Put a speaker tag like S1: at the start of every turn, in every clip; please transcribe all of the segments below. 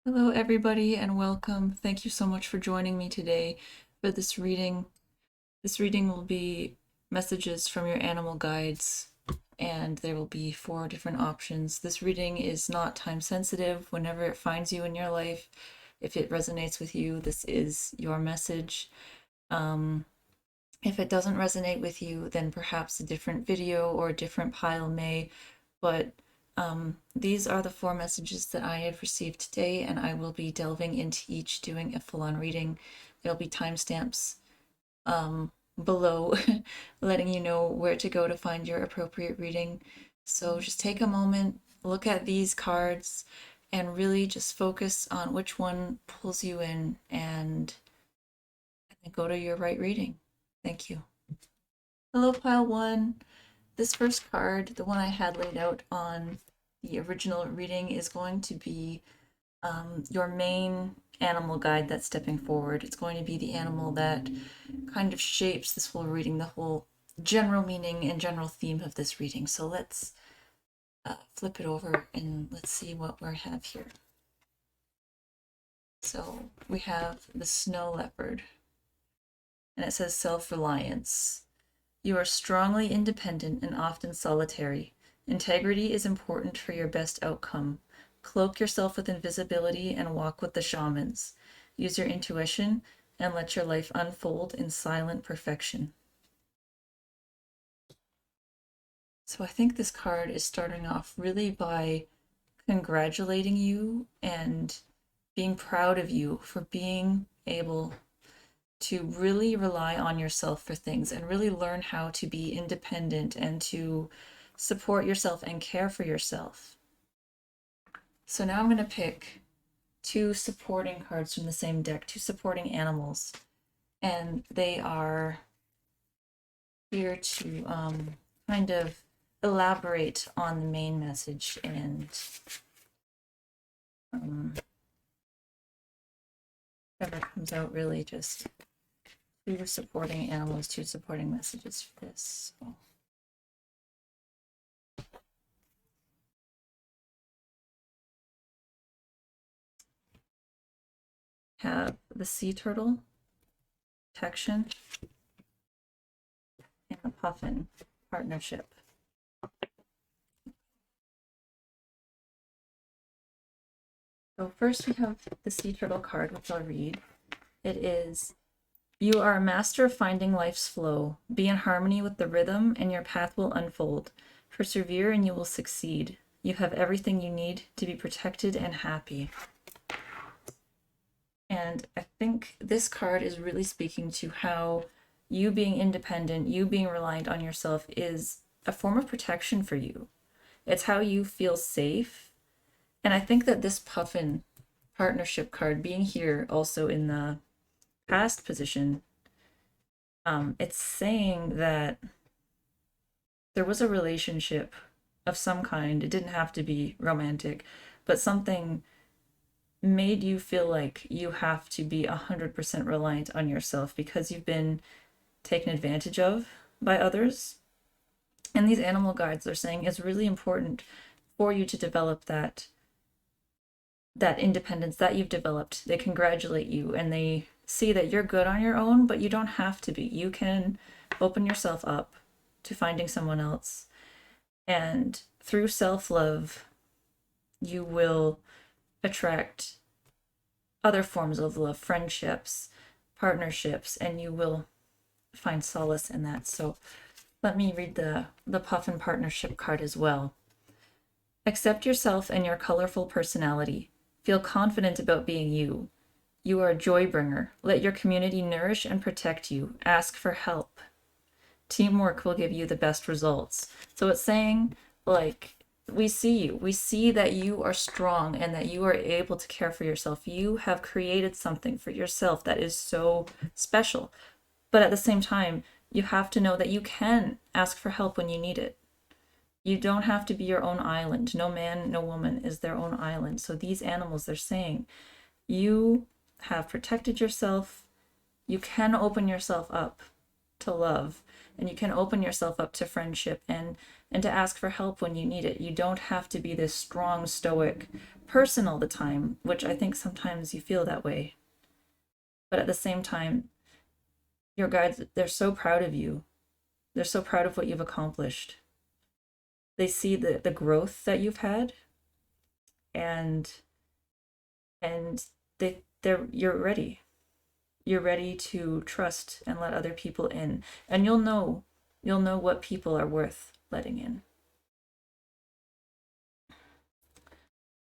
S1: Hello, everybody, and welcome. Thank you so much for joining me today for this reading. This reading will be messages from your animal guides, and there will be 4 different options. This reading is not time sensitive. Whenever it finds you in your life, if it resonates with you, this is your message. If it doesn't resonate with you, then perhaps a different video or a different pile may, but these are the 4 messages that I have received today, and I will be delving into each, doing a full-on reading. There'll be timestamps below letting you know where to go to find your appropriate reading. So just take a moment, look at these cards, and really just focus on which one pulls you in and go to your right reading. Thank you. Hello, pile 1. This first card, the one I had laid out on the original reading, is going to be your main animal guide that's stepping forward. It's going to be the animal that kind of shapes this whole reading, the whole general meaning and general theme of this reading. So let's flip it over and let's see what we have here. So we have the snow leopard, and it says self-reliance. You are strongly independent and often solitary. Integrity is important for your best outcome. Cloak yourself with invisibility and walk with the shamans. Use your intuition and let your life unfold in silent perfection. So I think this card is starting off really by congratulating you and being proud of you for being able to really rely on yourself for things and really learn how to be independent and to support yourself and care for yourself. So now I'm going to pick 2 supporting cards from the same deck, 2 supporting animals, and they are here to kind of elaborate on the main message and whatever comes out, really just 2 supporting animals, 2 supporting messages for this. So. Have the sea turtle, protection, and the puffin, partnership. So first we have the sea turtle card, which I'll read. It is, you are a master of finding life's flow. Be in harmony with the rhythm and your path will unfold. Persevere and you will succeed. You have everything you need to be protected and happy. And I think this card is really speaking to how you being independent, you being reliant on yourself is a form of protection for you. It's how you feel safe. And I think that this puffin partnership card being here also in the past position, it's saying that there was a relationship of some kind. It didn't have to be romantic, but something made you feel like you have to be 100% reliant on yourself because you've been taken advantage of by others. And these animal guides are saying it's really important for you to develop that independence that you've developed. They congratulate you and they see that you're good on your own, but you don't have to be. You can open yourself up to finding someone else. And through self-love, you will attract other forms of love, friendships, partnerships, and you will find solace in that. So let me read the puffin partnership card as well. Accept yourself and your colorful personality. Feel confident about being you. You are a joy bringer. Let your community nourish and protect you. Ask for help. Teamwork will give you the best results. So it's saying, like, we see you. We see that you are strong and that you are able to care for yourself. You have created something for yourself that is so special. But at the same time, you have to know that you can ask for help when you need it. You don't have to be your own island. No man, no woman is their own island. So these animals, they're saying, you have protected yourself. You can open yourself up to love, and you can open yourself up to friendship and to ask for help when you need it. You don't have to be this strong stoic person all the time, which I think sometimes you feel that way. But at the same time, your guides, they're so proud of you. They're so proud of what you've accomplished. They see the growth that you've had, and they're you're ready. You're ready to trust and let other people in. And you'll know what people are worth letting in.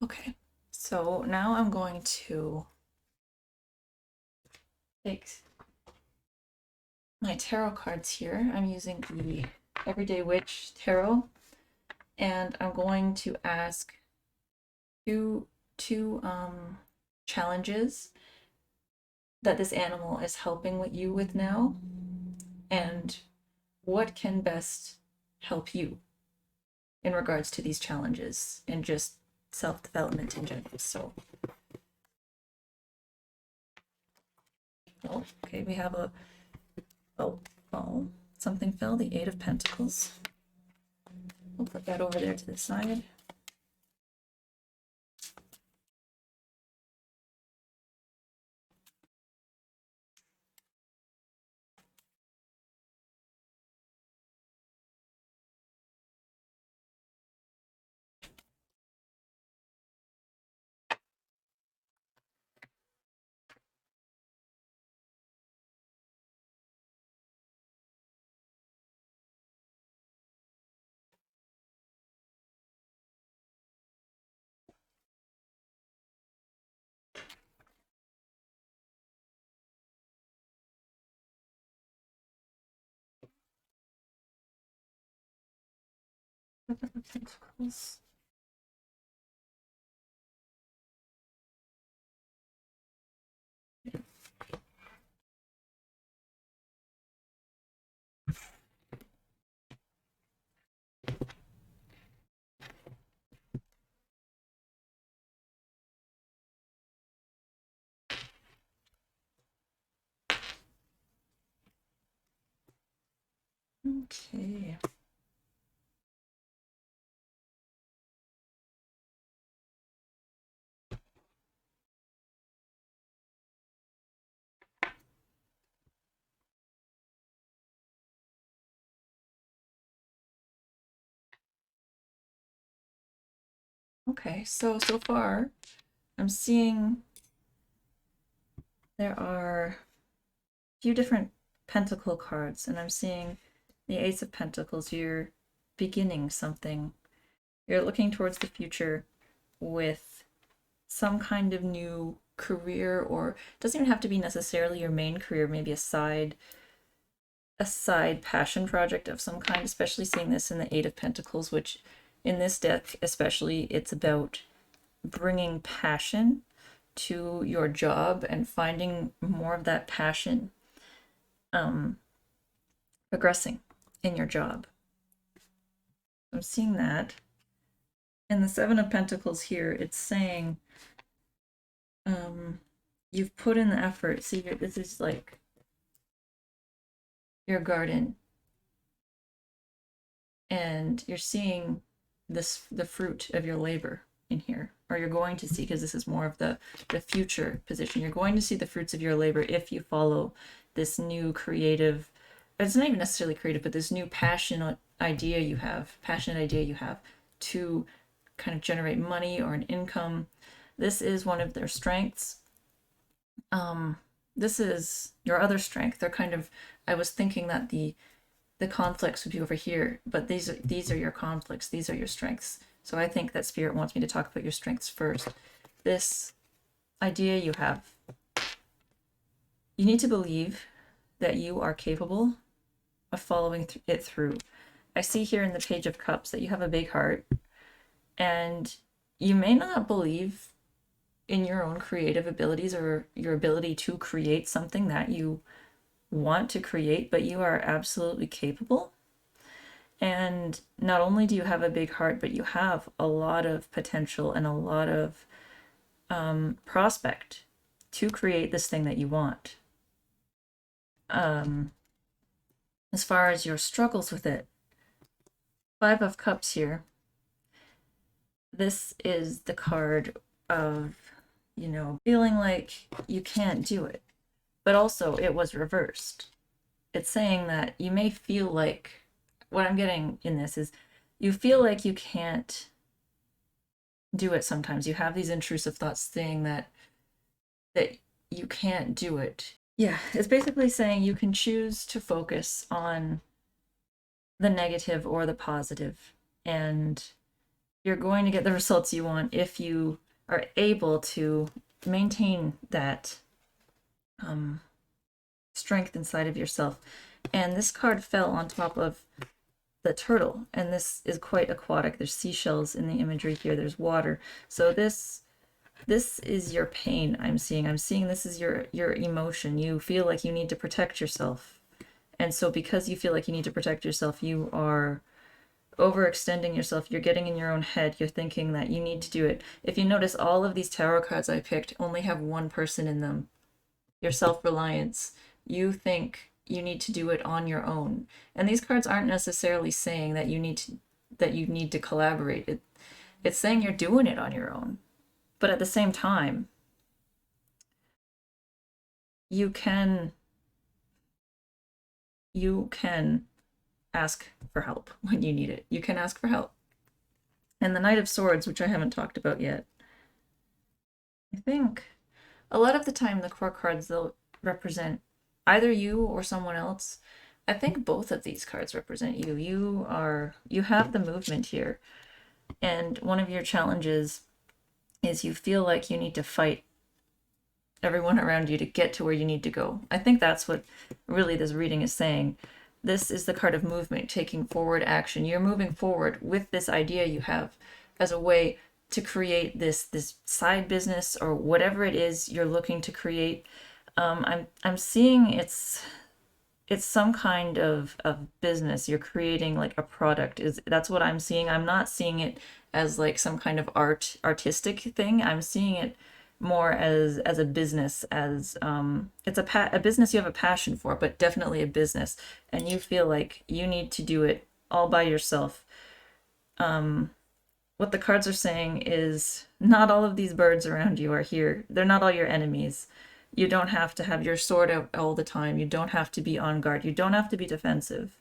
S1: Okay. So now I'm going to take my tarot cards here. I'm using the Everyday Witch Tarot, and I'm going to ask two challenges that this animal is helping you with now, and what can best help you in regards to these challenges and just self-development in general. So, oh, okay, we have something fell, the Eight of Pentacles. We'll put that over there to the side. Pentacles. Okay. Okay, so far I'm seeing there are a few different pentacle cards, and I'm seeing the Ace of Pentacles. You're beginning something. You're looking towards the future with some kind of new career, or it doesn't even have to be necessarily your main career, maybe a side passion project of some kind, especially seeing this in the Eight of Pentacles, which in this deck especially, it's about bringing passion to your job and finding more of that passion progressing in your job. I'm seeing that. And the Seven of Pentacles here, it's saying you've put in the effort. See, this is like your garden, and you're seeing the fruit of your labor in here, or you're going to see, because this is more of the future position. You're going to see the fruits of your labor if you follow this new creative, it's not even necessarily creative, but this new passionate idea you have to kind of generate money or an income. This is one of their strengths. This is your other strength. They're kind of, I was thinking that the conflicts would be over here, but these are your conflicts. These are your strengths. So I think that Spirit wants me to talk about your strengths first. This idea you have, you need to believe that you are capable of following it through. I see here in the Page of Cups that you have a big heart, and you may not believe in your own creative abilities or your ability to create something that you want to create, but you are absolutely capable. And not only do you have a big heart, but you have a lot of potential and a lot of prospect to create this thing that you want. as far as your struggles with it, Five of Cups here. This is the card of, feeling like you can't do it. But also, it was reversed. It's saying that you may feel like, what I'm getting in this is, you feel like you can't do it sometimes. You have these intrusive thoughts saying that you can't do it. Yeah, it's basically saying you can choose to focus on the negative or the positive, and you're going to get the results you want if you are able to maintain that strength inside of yourself. And this card fell on top of the turtle, and this is quite aquatic. There's seashells in the imagery here. There's water. So this is your pain. I'm seeing this is your emotion. You feel like you need to protect yourself, and so because you feel like you need to protect yourself, you are overextending yourself. You're getting in your own head. You're thinking that you need to do it. If you notice, all of these tarot cards I picked only have one person in them. Your self-reliance. You think you need to do it on your own. And these cards aren't necessarily saying that you need to collaborate. It's saying you're doing it on your own. But at the same time, you can ask for help when you need it. You can ask for help. And the Knight of Swords, which I haven't talked about yet, I think a lot of the time the core cards, they'll represent either you or someone else. I think both of these cards represent you. You have the movement here. And one of your challenges is you feel like you need to fight everyone around you to get to where you need to go. I think that's what really this reading is saying. This is the card of movement, taking forward action. You're moving forward with this idea you have as a way to create this side business or whatever it is you're looking to create. I'm seeing it's some kind of business. You're creating like a product. That's what I'm seeing. I'm not seeing it as like some kind of artistic thing. I'm seeing it more as a business, as it's a business you have a passion for, but definitely a business, and you feel like you need to do it all by yourself. What the cards are saying is not all of these birds around you are here. They're not all your enemies. You don't have to have your sword out all the time. You don't have to be on guard. You don't have to be defensive.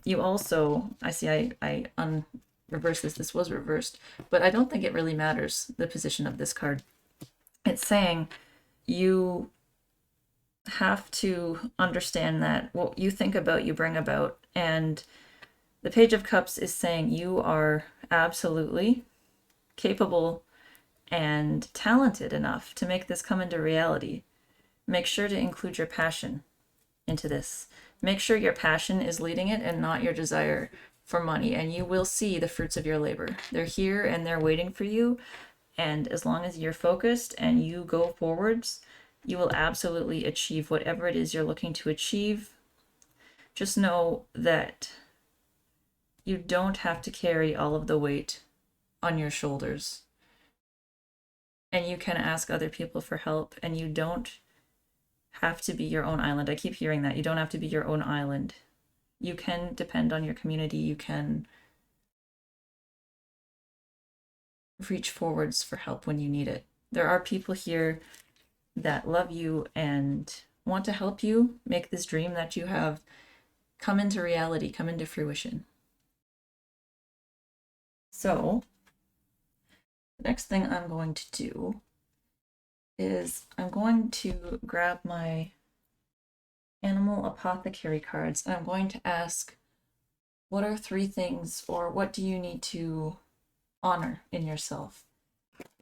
S1: You also, I see I reversed this. This was reversed, but I don't think it really matters, the position of this card. It's saying you have to understand that what you think about, you bring about. And the Page of Cups is saying you are absolutely capable and talented enough to make this come into reality. Make sure to include your passion into this. Make sure your passion is leading it and not your desire for money, and you will see the fruits of your labor. They're here and they're waiting for you, and as long as you're focused and you go forwards, you will absolutely achieve whatever it is you're looking to achieve. Just know that you don't have to carry all of the weight on your shoulders. And you can ask other people for help, and you don't have to be your own island. I keep hearing that. You don't have to be your own island. You can depend on your community. You can reach forwards for help when you need it. There are people here that love you and want to help you make this dream that you have come into reality, come into fruition. So, the next thing I'm going to do is I'm going to grab my Animal Apothecary cards, and I'm going to ask, what are 3 things, or what do you need to honor in yourself?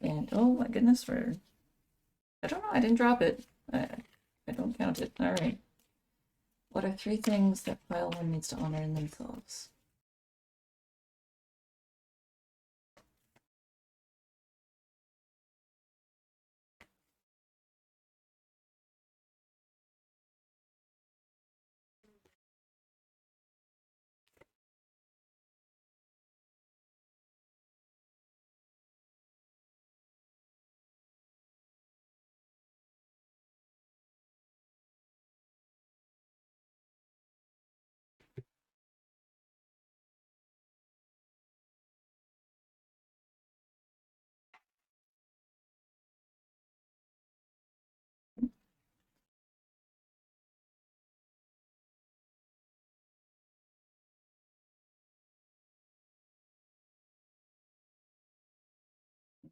S1: And oh my goodness, I don't know, I didn't drop it. I don't count it. All right. What are 3 things that pile 1 needs to honor in themselves?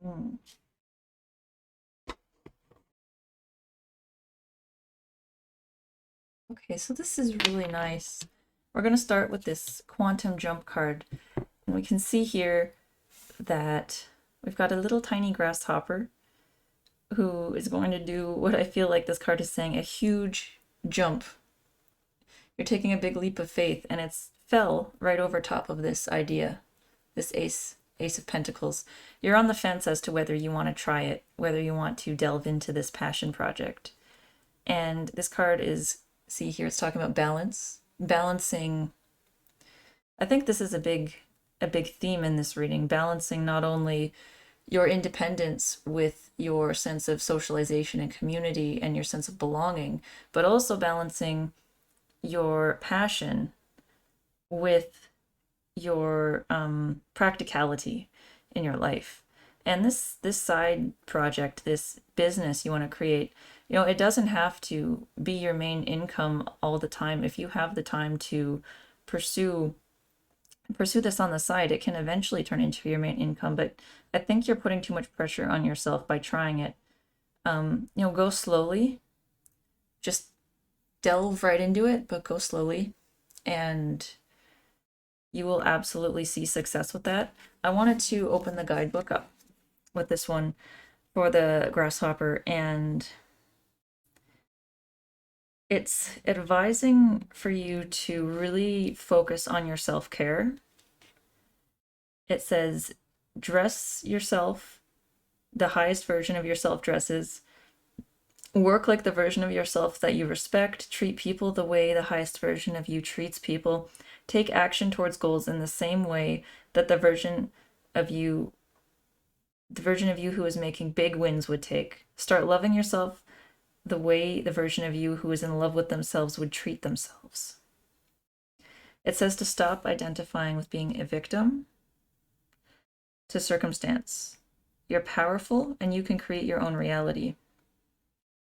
S1: Mm. Okay, so this is really nice. We're going to start with this quantum jump card. And we can see here that we've got a little tiny grasshopper who is going to do what I feel like this card is saying, a huge jump. You're taking a big leap of faith, and it's fell right over top of this idea, this Ace of Pentacles. You're on the fence as to whether you want to try it, whether you want to delve into this passion project. And this card is, see here, it's talking about balance, balancing. I think this is a big theme in this reading, balancing not only your independence with your sense of socialization and community and your sense of belonging, but also balancing your passion with your practicality in your life. And this side project, this business you want to create, you know, it doesn't have to be your main income all the time. If you have the time to pursue this on the side, it can eventually turn into your main income. But I think you're putting too much pressure on yourself by trying it. You know, go slowly. Just delve right into it, but go slowly, and you will absolutely see success with that. I wanted to open the guidebook up with this one for the grasshopper, and it's advising for you to really focus on your self-care. It says, dress yourself, the highest version of yourself dresses. Work like the version of yourself that you respect. Treat people the way the highest version of you treats people. Take action towards goals in the same way that the version of you who is making big wins would take. Start loving yourself the way the version of you who is in love with themselves would treat themselves. It says to stop identifying with being a victim to circumstance. You're powerful and you can create your own reality.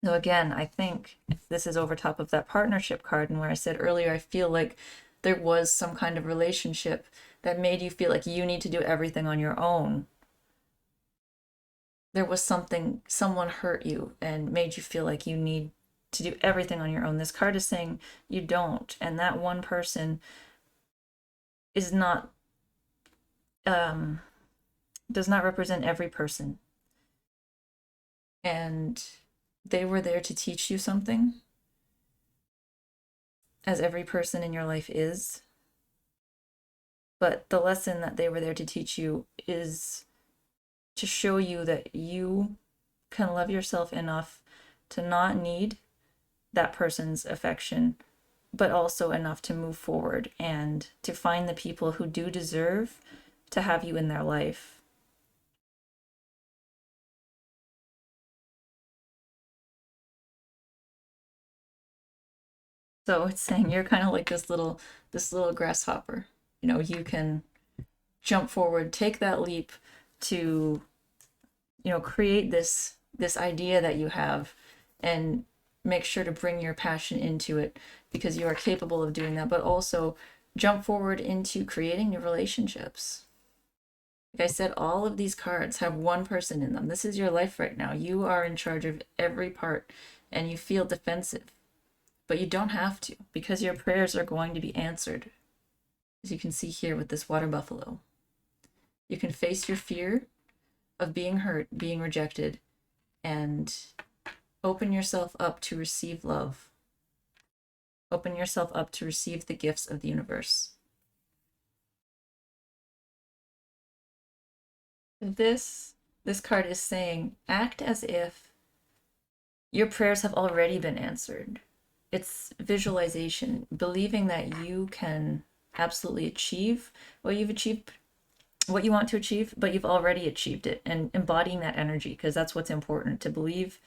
S1: So again, I think this is over top of that partnership card, and where I said earlier, I feel like there was some kind of relationship that made you feel like you need to do everything on your own. There was something, someone hurt you and made you feel like you need to do everything on your own. This card is saying you don't, and that one person is not, does not represent every person. And they were there to teach you something, as every person in your life is. But the lesson that they were there to teach you is to show you that you can love yourself enough to not need that person's affection, but also enough to move forward and to find the people who do deserve to have you in their life. So it's saying you're kind of like this little grasshopper. You know, you can jump forward, take that leap to, you know, create this idea that you have, and make sure to bring your passion into it, because you are capable of doing that, but also jump forward into creating new relationships. Like I said, all of these cards have one person in them. This is your life right now. You are in charge of every part, and you feel defensive, but you don't have to, because your prayers are going to be answered. As you can see here with this water buffalo, you can face your fear of being hurt, being rejected, and open yourself up to receive love. Open yourself up to receive the gifts of the universe. This card is saying, act as if your prayers have already been answered. It's visualization, believing that you can absolutely achieve what you've achieved, what you want to achieve, but you've already achieved it, and embodying that energy, because that's what's important, to believe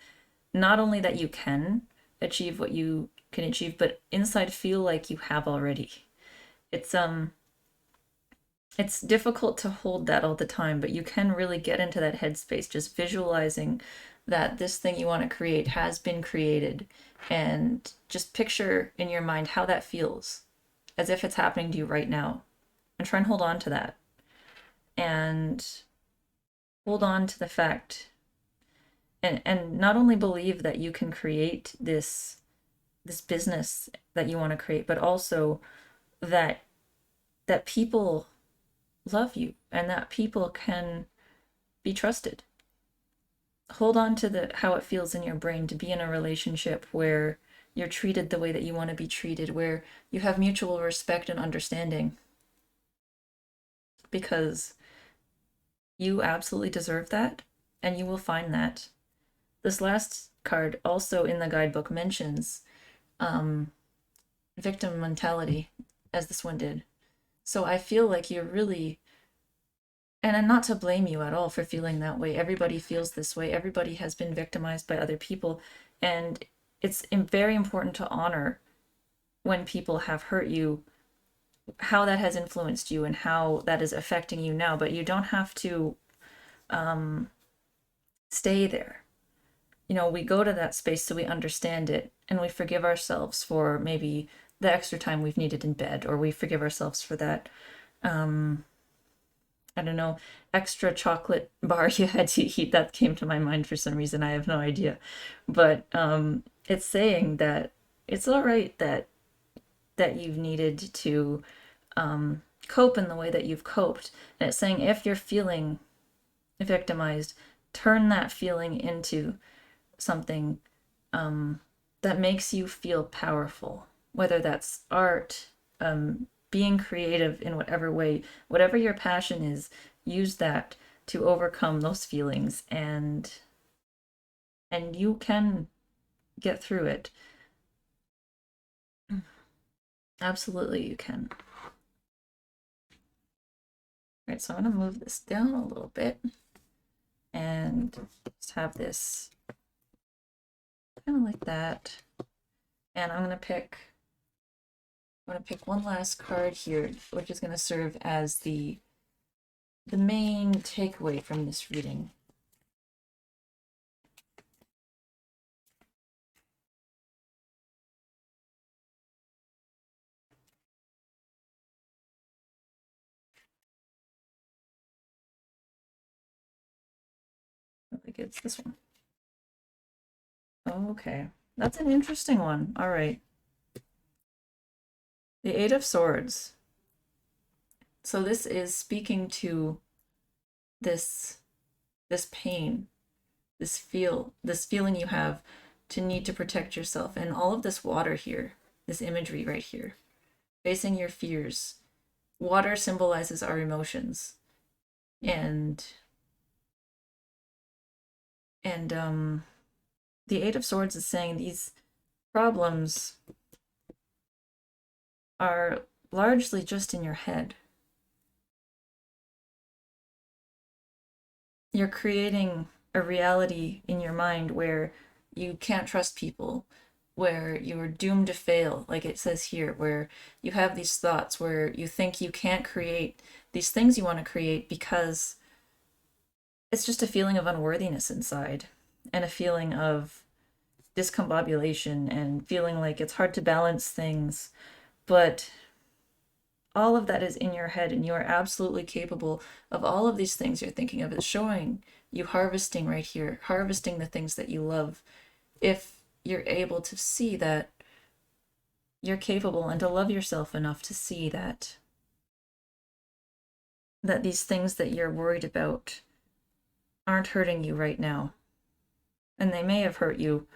S1: not only that you can achieve what you can achieve, but inside feel like you have already. It's difficult to hold that all the time, but you can really get into that headspace, just visualizing that this thing you want to create has been created, and just picture in your mind how that feels, as if it's happening to you right now, and try and hold on to that. And hold on to the fact, and not only believe that you can create this business that you want to create, but also that people love you and that people can be trusted. Hold on to the how it feels in your brain to be in a relationship where you're treated the way that you want to be treated, where you have mutual respect and understanding, because you absolutely deserve that, and you will find that. This last card also in the guidebook mentions um, victim mentality, as this one did. So I feel like you're really, and not to blame you at all for feeling that way. Everybody feels this way. Everybody has been victimized by other people. And it's very important to honor when people have hurt you, how that has influenced you and how that is affecting you now. But you don't have to stay there. You know, we go to that space so we understand it and we forgive ourselves for maybe the extra time we've needed in bed, or we forgive ourselves for that I don't know, extra chocolate bar you had to eat. That came to my mind for some reason. I have no idea. But it's saying that it's all right that you've needed to cope in the way that you've coped. And it's saying if you're feeling victimized, turn that feeling into something that makes you feel powerful, whether that's art, being creative in whatever way, whatever your passion is, use that to overcome those feelings, and you can get through it. Absolutely, you can. All right, so I'm going to move this down a little bit and just have this kind of like that. And I'm going to pick one last card here, which is going to serve as the main takeaway from this reading. I think it's this one. Okay, that's an interesting one. All right. The Eight of Swords. So this is speaking to this pain, this feeling you have to need to protect yourself, and all of this water here, this imagery right here, facing your fears. Water symbolizes our emotions, and the Eight of Swords is saying these problems are largely just in your head. You're creating a reality in your mind where you can't trust people, where you're doomed to fail, like it says here, where you have these thoughts where you think you can't create these things you want to create because it's just a feeling of unworthiness inside, and a feeling of discombobulation, and feeling like it's hard to balance things. But all of that is in your head, and you are absolutely capable of all of these things you're thinking of. It's showing you harvesting right here, harvesting the things that you love, if you're able to see that you're capable, and to love yourself enough to see that these things that you're worried about aren't hurting you right now. And they may have hurt you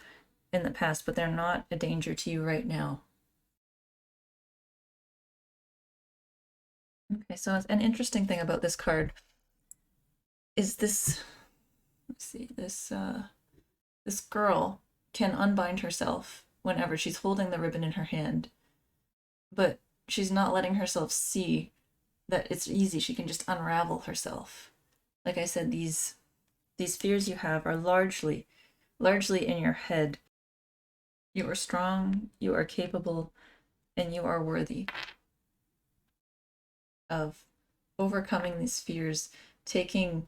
S1: in the past, but they're not a danger to you right now. Okay, so an interesting thing about this card is this, let's see, this girl can unbind herself whenever she's holding the ribbon in her hand, but she's not letting herself see that it's easy. She can just unravel herself. Like I said, these fears you have are largely in your head. You are strong, you are capable, and you are worthy of overcoming these fears, taking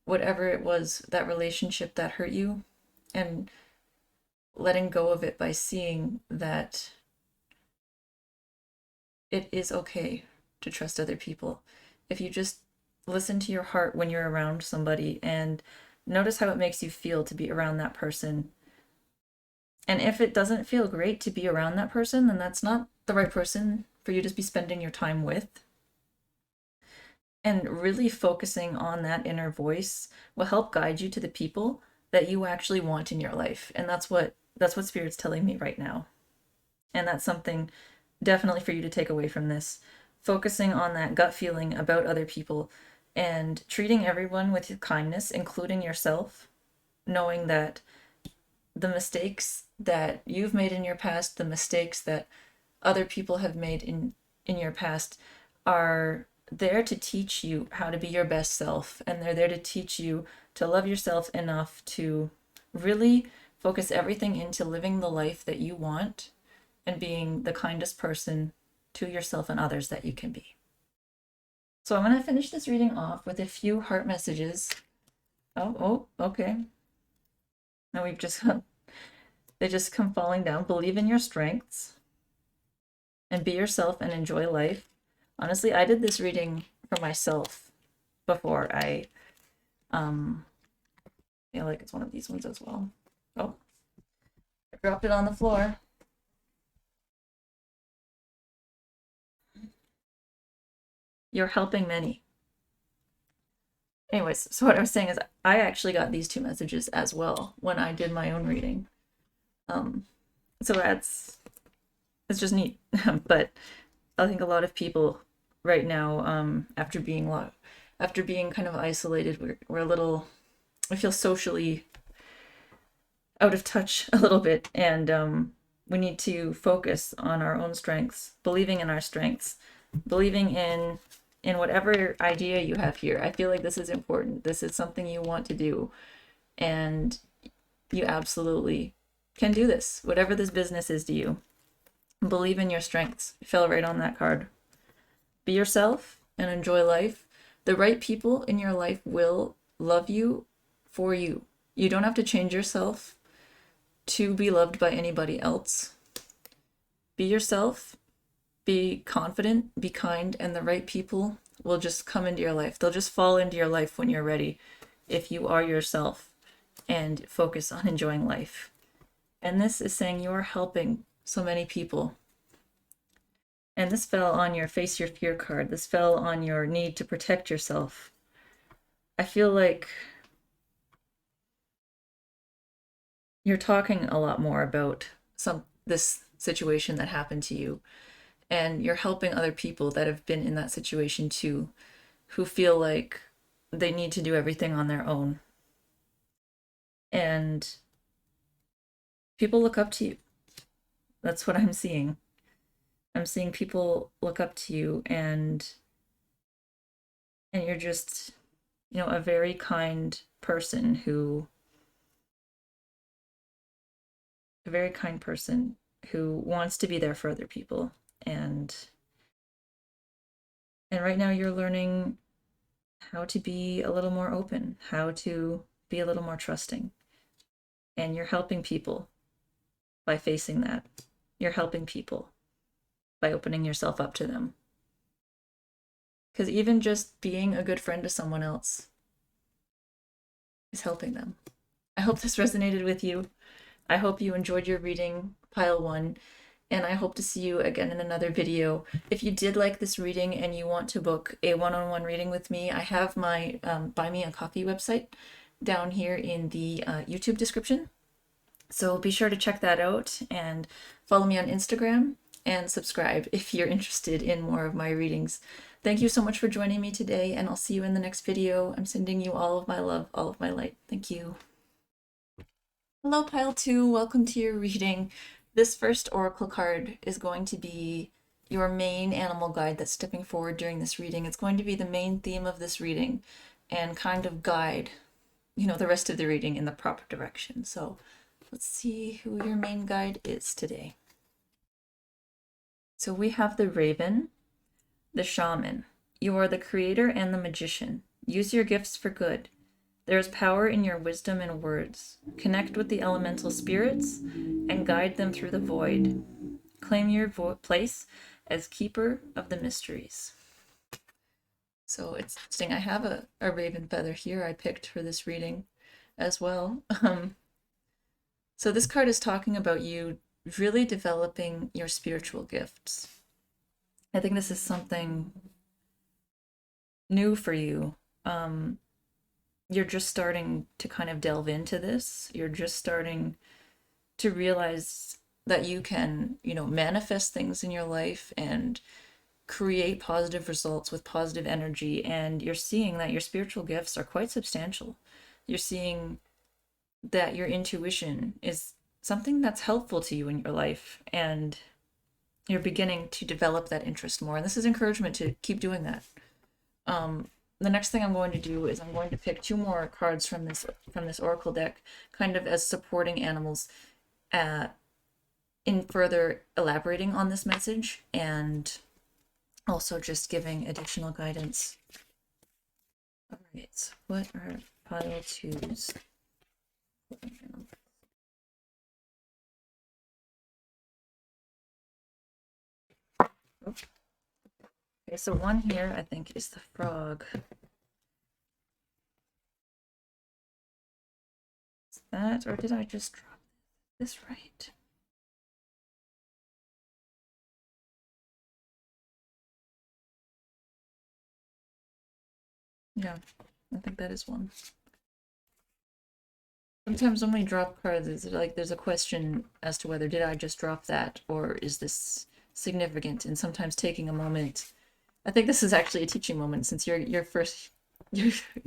S1: whatever it was, that relationship that hurt you, and letting go of it by seeing that it is okay to trust other people. If you just listen to your heart when you're around somebody and notice how it makes you feel to be around that person. And if it doesn't feel great to be around that person, then that's not the right person for you to be spending your time with. And really focusing on that inner voice will help guide you to the people that you actually want in your life. And that's what Spirit's telling me right now. And that's something definitely for you to take away from this. Focusing on that gut feeling about other people and treating everyone with kindness, including yourself, knowing that the mistakes that you've made in your past, the mistakes that other people have made in your past are there to teach you how to be your best self, and they're there to teach you to love yourself enough to really focus everything into living the life that you want and being the kindest person to yourself and others that you can be. So I'm going to finish this reading off with a few heart messages. Okay. Now they just come falling down. Believe in your strengths and be yourself and enjoy life. Honestly, I did this reading for myself before. I feel like it's one of these ones as well. Oh, I dropped it on the floor. You're helping many. Anyways, so what I was saying is I actually got these two messages as well when I did my own reading. So it's just neat. But I think a lot of people right now, after being kind of isolated, we're a little, I feel socially out of touch a little bit, and we need to focus on our own strengths, believing in our strengths, believing in whatever idea you have here. I feel like this is important. This is something you want to do, and you absolutely can do this. Whatever this business is to you, believe in your strengths. You fell right on that card. Be yourself and enjoy life. The right people in your life will love you for you. You don't have to change yourself to be loved by anybody else. Be yourself, be confident, be kind, and the right people will just come into your life. They'll just fall into your life when you're ready, if you are yourself and focus on enjoying life. And this is saying you are helping so many people. And this fell on your face your fear card. This fell on your need to protect yourself. I feel like you're talking a lot more about this situation that happened to you, and you're helping other people that have been in that situation too, who feel like they need to do everything on their own. And people look up to you. That's what I'm seeing. I'm seeing people look up to you, and you're just, a very kind person who wants to be there for other people. And right now you're learning how to be a little more open, how to be a little more trusting. And you're helping people by facing that. You're helping people by opening yourself up to them. Because even just being a good friend to someone else is helping them. I hope this resonated with you. I hope you enjoyed your reading, Pile 1, and I hope to see you again in another video. If you did like this reading and you want to book a one-on-one reading with me, I have my Buy Me a Coffee website down here in the YouTube description. So be sure to check that out and follow me on Instagram and subscribe if you're interested in more of my readings. Thank you so much for joining me today, and I'll see you in the next video. I'm sending you all of my love, all of my light. Thank you. Hello, Pile 2. Welcome to your reading. This first oracle card is going to be your main animal guide that's stepping forward during this reading. It's going to be the main theme of this reading and kind of guide, the rest of the reading in the proper direction. So let's see who your main guide is today. So we have the Raven, the Shaman. You are the creator and the magician. Use your gifts for good. There is power in your wisdom and words. Connect with the elemental spirits and guide them through the void. Claim your place as keeper of the mysteries. So it's interesting. I have a raven feather here I picked for this reading as well. So this card is talking about you really developing your spiritual gifts. I think this is something new for you. You're just starting to kind of delve into this. You're just starting to realize that you can, manifest things in your life and create positive results with positive energy. And you're seeing that your spiritual gifts are quite substantial. You're seeing that your intuition is something that's helpful to you in your life. And you're beginning to develop that interest more. And this is encouragement to keep doing that. The next thing I'm going to do is I'm going to pick two more cards from this oracle deck, kind of as supporting animals, in further elaborating on this message, and also just giving additional guidance. All right, what are pile twos? Okay, so one here I think is the frog. Is that, or did I just drop this right? Yeah, I think that is one. Sometimes when we drop cards, it's like there's a question as to whether did I just drop that or is this significant, and sometimes taking a moment. I think this is actually a teaching moment since you're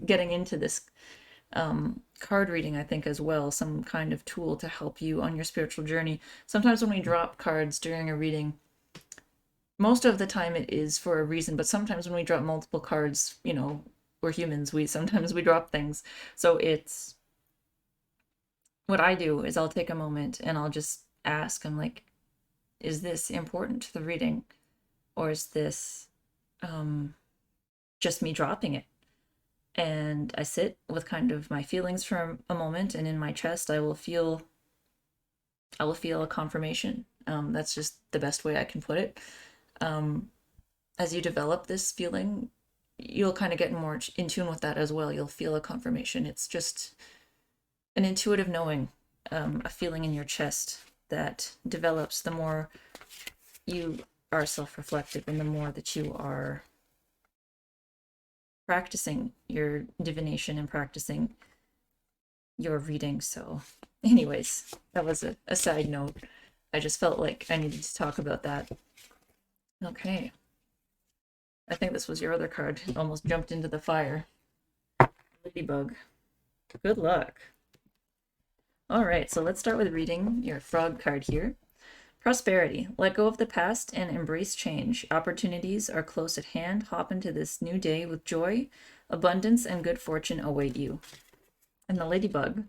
S1: getting into this card reading, I think, as well, some kind of tool to help you on your spiritual journey. Sometimes when we drop cards during a reading, most of the time it is for a reason, but sometimes when we drop multiple cards, we're humans, sometimes we drop things. So it's what I do is I'll take a moment and I'll just ask, I'm like, is this important to the reading? Or is this just me dropping it? And I sit with kind of my feelings for a moment, and in my chest I will feel a confirmation. That's just the best way I can put it. As you develop this feeling, you'll kind of get more in tune with that as well. You'll feel a confirmation. It's just an intuitive knowing, a feeling in your chest that develops the more you are self-reflective and the more that you are practicing your divination and practicing your reading. So anyways, that was a side note. I just felt like I needed to talk about that. Okay. I think this was your other card. It almost jumped into the fire. Ladybug. Good luck. All right, so let's start with reading your frog card here. Prosperity. Let go of the past and embrace change. Opportunities are close at hand. Hop into this new day with joy. Abundance and good fortune await you. And the ladybug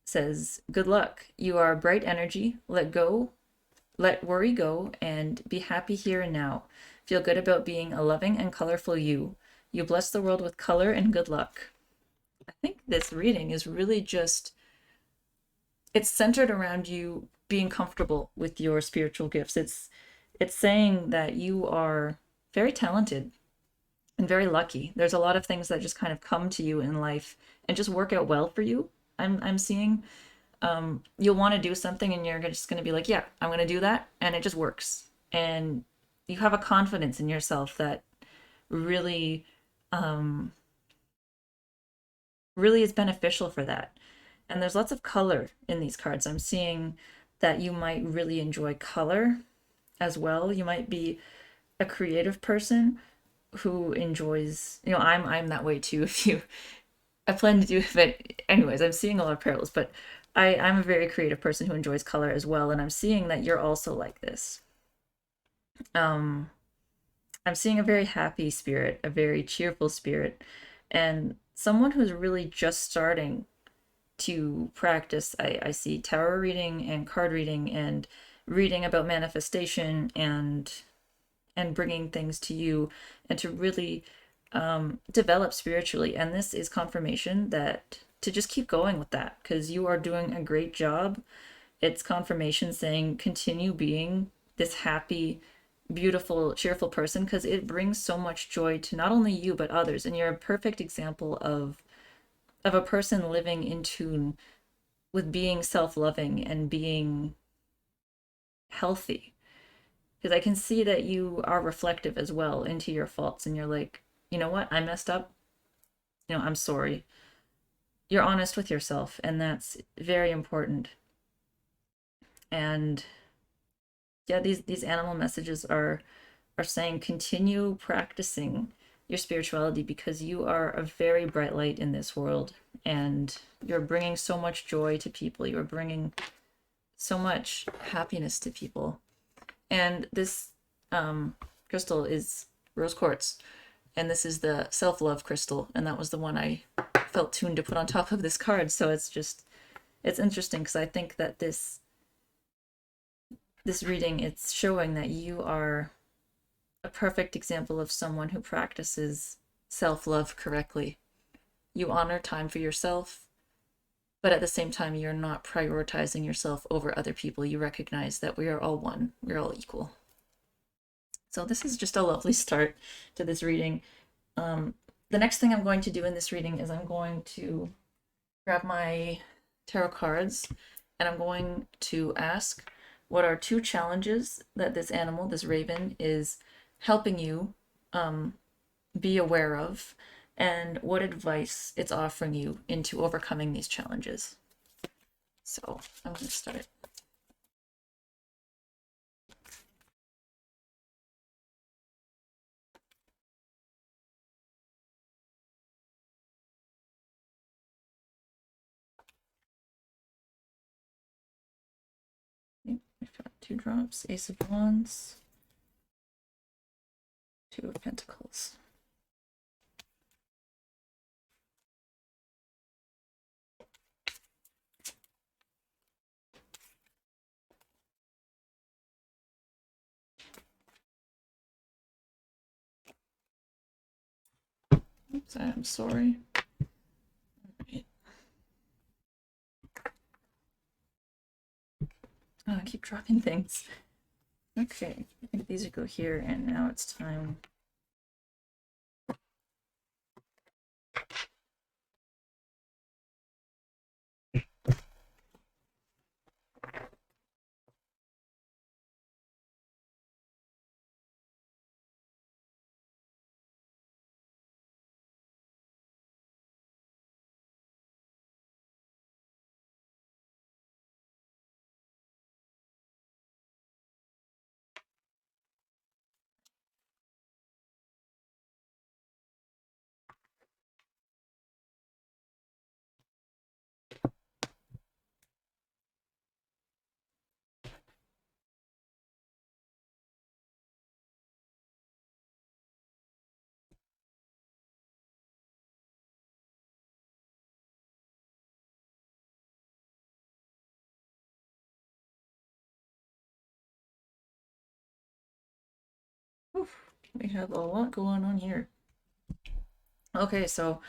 S1: says, good luck. You are bright energy. Let worry go, and be happy here and now. Feel good about being a loving and colorful you. You bless the world with color and good luck. I think this reading is really it's centered around you being comfortable with your spiritual gifts. It's saying that you are very talented and very lucky. There's a lot of things that just kind of come to you in life and just work out well for you. I'm seeing you'll want to do something and you're just going to be like, yeah, I'm going to do that, and it just works. And you have a confidence in yourself that really really is beneficial for that. And there's lots of color in these cards. I'm seeing that you might really enjoy color as well. You might be a creative person who enjoys, I'm that way too. I plan to do it, but anyways, I'm seeing a lot of parallels, but I'm a very creative person who enjoys color as well. And I'm seeing that you're also like this. I'm seeing a very happy spirit, a very cheerful spirit, and someone who's really just starting to practice. I see tarot reading and card reading and reading about manifestation and bringing things to you and to really develop spiritually. And this is confirmation that to just keep going with that, because you are doing a great job. It's confirmation saying continue being this happy beautiful, cheerful person, because it brings so much joy to not only you but others. And you're a perfect example of a person living in tune with being self-loving and being healthy. Because I can see that you are reflective as well into your faults, and you're like, you know what, I messed up. I'm sorry. You're honest with yourself, and that's very important. And yeah, these animal messages are saying continue practicing your spirituality, because you are a very bright light in this world, and you're bringing so much joy to people. You're bringing so much happiness to people. And this crystal is rose quartz, and this is the self-love crystal, and that was the one I felt tuned to put on top of this card. So it's interesting, because I think that this reading, it's showing that you are a perfect example of someone who practices self-love correctly. You honor time for yourself, but at the same time, you're not prioritizing yourself over other people. You recognize that we are all one, we're all equal. So this is just a lovely start to this reading. The next thing I'm going to do in this reading is I'm going to grab my tarot cards, and I'm going to ask what are 2 challenges that this animal, this raven, is helping you be aware of, and what advice it's offering you into overcoming these challenges. So I'm going to start. Okay, I've got 2 drops, Ace of Wands, 2 of Pentacles. Oops, I'm sorry. Right. Oh, I keep dropping things. Okay, I think these would go here, and now it's time. Oof, we have a lot going on here. Okay, so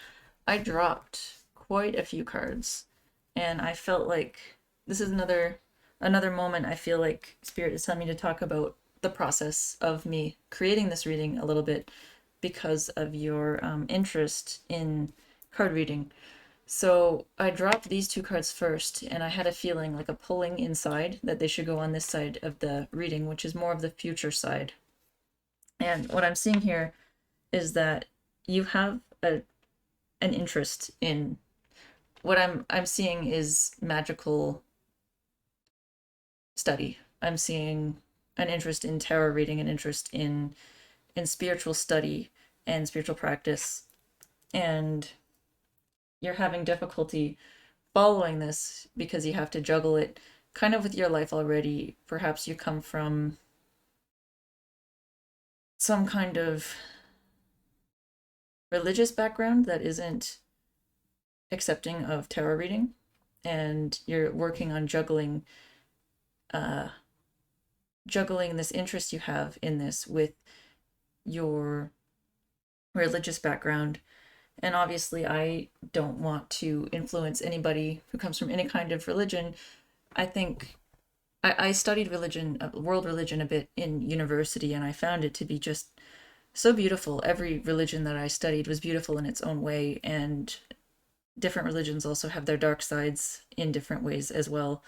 S1: I dropped quite a few cards, and I felt like this is another moment I feel like Spirit is telling me to talk about the process of me creating this reading a little bit, because of your interest in card reading. So I dropped these 2 cards first, and I had a feeling, like a pulling inside, that they should go on this side of the reading, which is more of the future side. And what I'm seeing here is that you have an interest in, what I'm seeing is magical study. I'm seeing an interest in tarot reading, an interest in spiritual study and spiritual practice, and you're having difficulty following this because you have to juggle it kind of with your life already. Perhaps you come from some kind of religious background that isn't accepting of tarot reading, and you're working on juggling this interest you have in this with your religious background. And obviously, I don't want to influence anybody who comes from any kind of religion. I think I studied religion, world religion a bit in university, and I found it to be just so beautiful. Every religion that I studied was beautiful in its own way, and different religions also have their dark sides in different ways as well.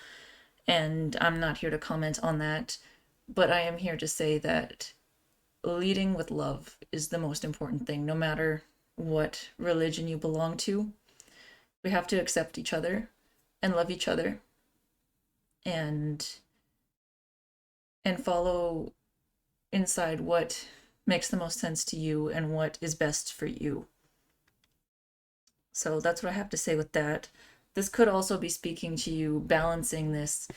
S1: And I'm not here to comment on that, but I am here to say that leading with love is the most important thing, no matter what religion you belong to. We have to accept each other and love each other and follow inside what makes the most sense to you and what is best for you. So that's what I have to say with that. This could also be speaking to you, balancing this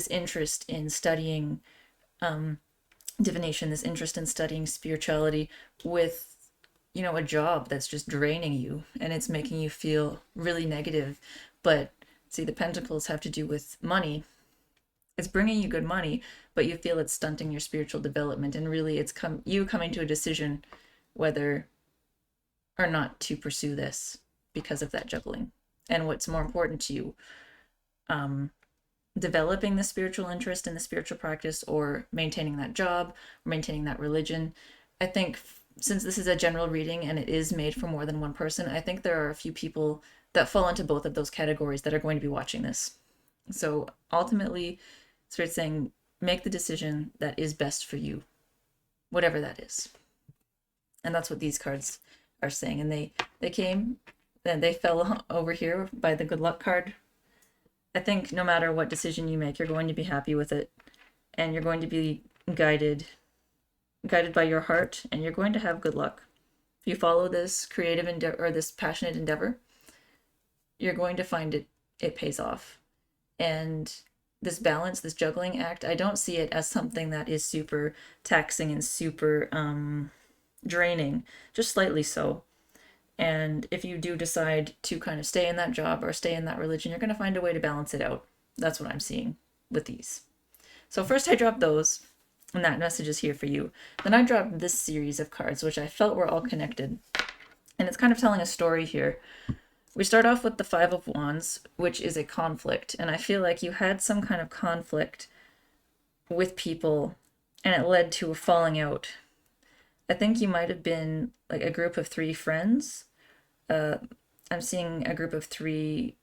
S1: interest in studying divination, this interest in studying spirituality with, a job that's just draining you and it's making you feel really negative. But see, the pentacles have to do with money. It's bringing you good money, but you feel it's stunting your spiritual development, and really it's you coming to a decision whether or not to pursue this because of that juggling. And what's more important to you, developing the spiritual interest in the spiritual practice, or maintaining that job, or maintaining that religion. I think since this is a general reading and it is made for more than one person, I think there are a few people that fall into both of those categories that are going to be watching this. So ultimately, Spirit's saying, make the decision that is best for you, whatever that is. And that's what these cards are saying. And they came, and they fell over here by the good luck card. I think no matter what decision you make, you're going to be happy with it, and you're going to be guided by your heart, and you're going to have good luck. If you follow this creative endeavor, or this passionate endeavor, you're going to find it pays off. And this balance, this juggling act, I don't see it as something that is super taxing and super draining, just slightly so. And if you do decide to kind of stay in that job or stay in that religion, you're going to find a way to balance it out. That's what I'm seeing with these. So first I dropped those, and that message is here for you. Then I dropped this series of cards, which I felt were all connected. And it's kind of telling a story here. We start off with the Five of Wands, which is a conflict. And I feel like you had some kind of conflict with people, and it led to a falling out. I think you might have been like a group of 3 friends. I'm seeing a group of 3,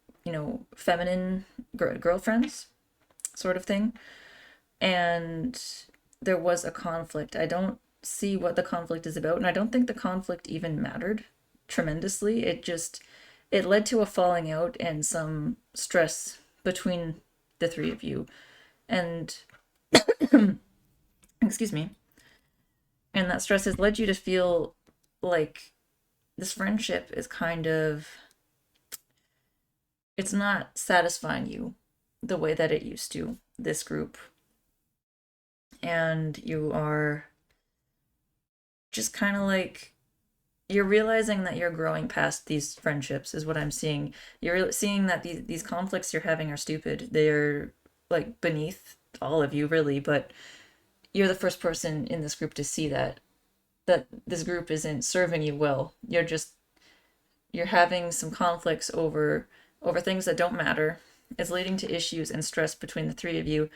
S1: feminine girlfriends, sort of thing. And there was a conflict. I don't see what the conflict is about, and I don't think the conflict even mattered tremendously. It led to a falling out and some stress between the 3 of you. And excuse me. And that stress has led you to feel like this friendship is it's not satisfying you the way that it used to, this group. And you are just kind of like, you're realizing that you're growing past these friendships, is what I'm seeing. You're seeing that these conflicts you're having are stupid. They're like beneath all of you, really, but you're the first person in this group to see that this group isn't serving you well. You're having some conflicts over things that don't matter. It's leading to issues and stress between the 3 of you,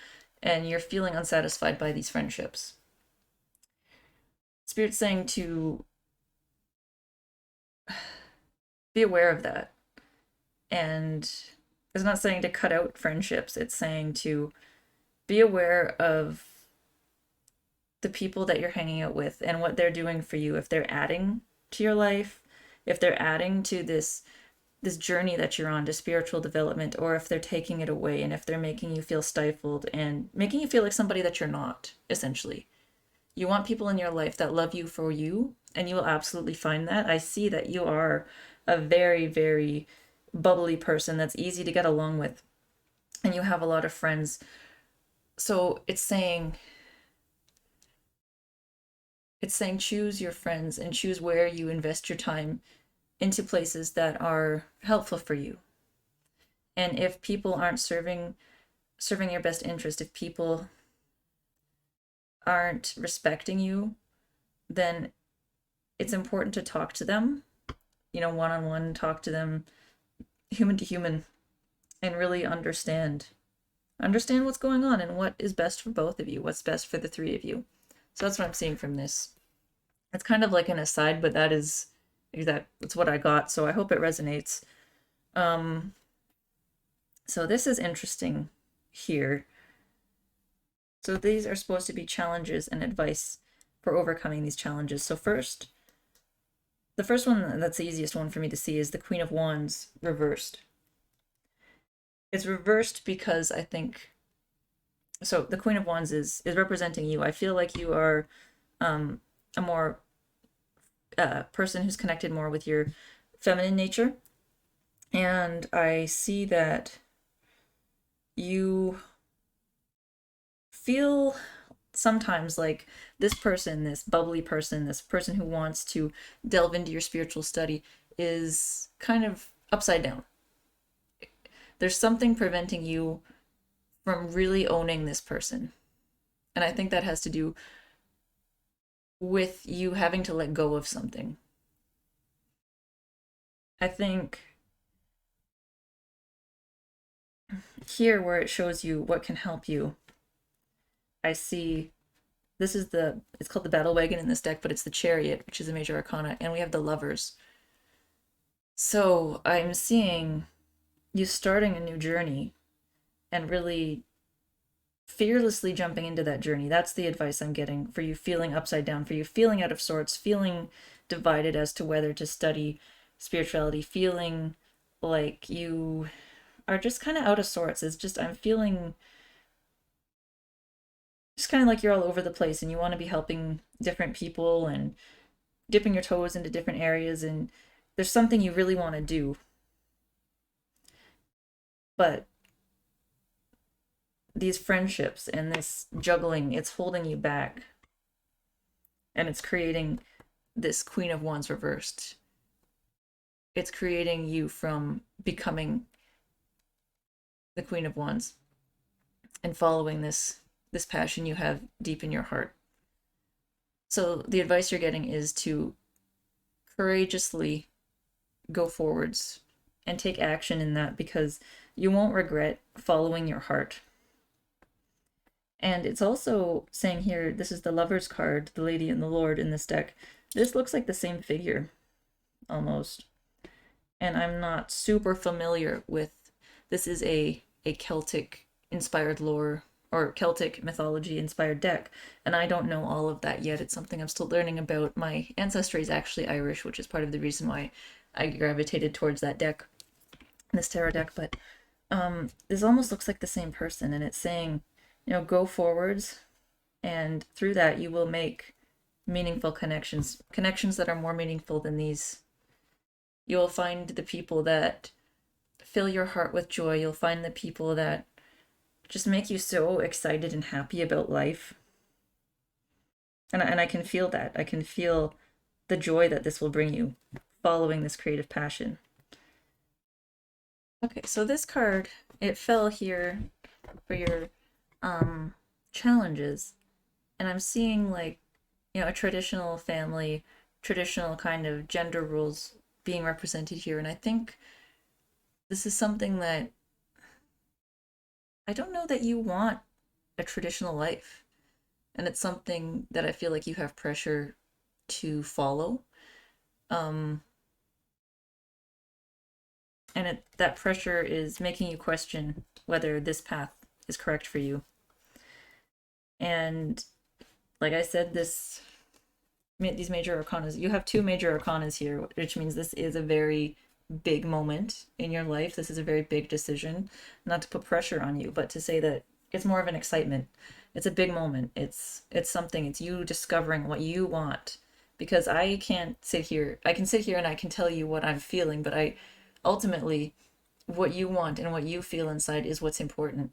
S1: and you're feeling unsatisfied by these friendships. Spirit's saying to be aware of that. And it's not saying to cut out friendships. It's saying to be aware of the people that you're hanging out with and what they're doing for you. If they're adding to your life, if they're adding to this journey that you're on to spiritual development, or if they're taking it away, and if they're making you feel stifled and making you feel like somebody that you're not, essentially. You want people in your life that love you for you, and you will absolutely find that. I see that you are a very, very bubbly person that's easy to get along with, and you have a lot of friends. So it's saying choose your friends and choose where you invest your time into places that are helpful for you. And if people aren't serving your best interest, if people aren't respecting you, then it's important to talk to them, one-on-one, talk to them human to human, and really understand Understand what's going on and what is best for both of you, what's best for the three of you. So that's what I'm seeing from this. It's kind of like an aside, but that's what I got, so I hope it resonates. Um, so this is interesting here. So these are supposed to be challenges and advice for overcoming these challenges. So the first one that's the easiest one for me to see is the Queen of Wands reversed. It's reversed because I think so the Queen of Wands is representing you. I feel like you are a more person who's connected more with your feminine nature. And I see that you feel sometimes like this person, this bubbly person, this person who wants to delve into your spiritual study is kind of upside down. There's something preventing you from really owning this person. And I think that has to do with you having to let go of something. I think here where it shows you what can help you, I see it's called the battle wagon in this deck, but it's the chariot, which is a major arcana, and we have the lovers. So I'm seeing you starting a new journey and really fearlessly jumping into that journey. That's the advice I'm getting for you feeling upside down, for you feeling out of sorts, feeling divided as to whether to study spirituality, feeling like you are just kind of out of sorts. It's just, I'm feeling just kind of like you're all over the place and you want to be helping different people and dipping your toes into different areas, and there's something you really want to do, but these friendships and this juggling, it's holding you back, and it's creating this Queen of Wands reversed. It's creating you from becoming the Queen of Wands and following this passion you have deep in your heart. So the advice you're getting is to courageously go forwards and take action in that, because you won't regret following your heart. And it's also saying here, this is the Lover's card, the Lady and the Lord in this deck. This looks like the same figure, almost. And I'm not super familiar with, this is a Celtic inspired lore or Celtic mythology inspired deck, and I don't know all of that yet. It's something I'm still learning about. My ancestry is actually Irish, which is part of the reason why I gravitated towards that deck, this tarot deck. But this almost looks like the same person, and it's saying, go forwards, and through that you will make meaningful connections that are more meaningful than these. You'll find the people that fill your heart with joy. You'll find the people that just make you so excited and happy about life. And I can feel that. I can feel the joy that this will bring you following this creative passion. Okay, so this card, it fell here for your challenges. And I'm seeing like, a traditional family, traditional kind of gender roles being represented here. And I think this is something that I don't know that you want a traditional life. And it's something that I feel like you have pressure to follow. Um, and that pressure is making you question whether this path is correct for you. And like I said, these major arcanas, you have two major arcanas here, which means this is a very big moment in your life. This is a very big decision. Not to put pressure on you, but to say that it's more of an excitement. It's a big moment. It's something. It's you discovering what you want. Because I can't sit here. I can sit here and I can tell you what I'm feeling, but ultimately, what you want and what you feel inside is what's important.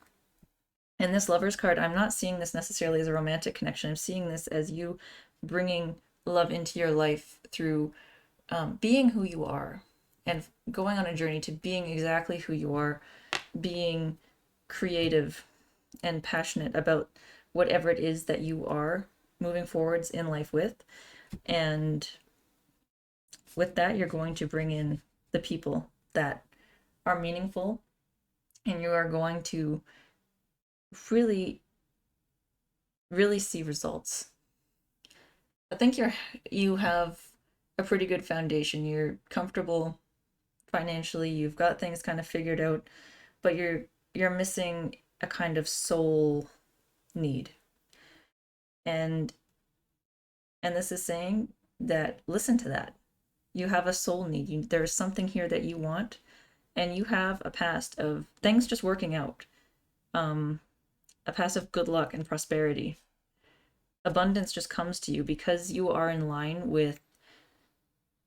S1: And this Lover's card, I'm not seeing this necessarily as a romantic connection. I'm seeing this as you bringing love into your life through being who you are and going on a journey to being exactly who you are, being creative and passionate about whatever it is that you are moving forwards in life with. And with that, you're going to bring in the people that are meaningful, and you are going to really, really see results. I think you have a pretty good foundation. You're comfortable financially, you've got things kind of figured out, but you're missing a kind of soul need. And this is saying that listen to that. You have a soul need. There's something here that you want, and you have a past of things just working out. Um, a past of good luck and prosperity. Abundance just comes to you because you are in line with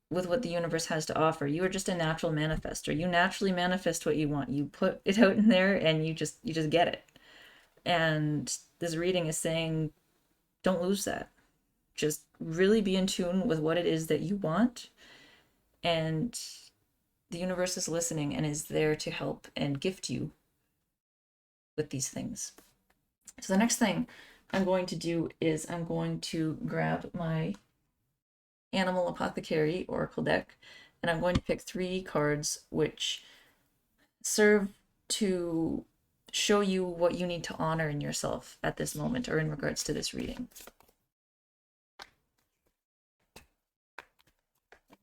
S1: what the universe has to offer. You are just a natural manifester. You naturally manifest what you want. You put it out in there and you just get it. And this reading is saying don't lose that. Just really be in tune with what it is that you want, and the universe is listening and is there to help and gift you with these things. So the next thing I'm going to do is I'm going to grab my Animal Apothecary Oracle deck, and I'm going to pick 3 cards which serve to show you what you need to honor in yourself at this moment or in regards to this reading.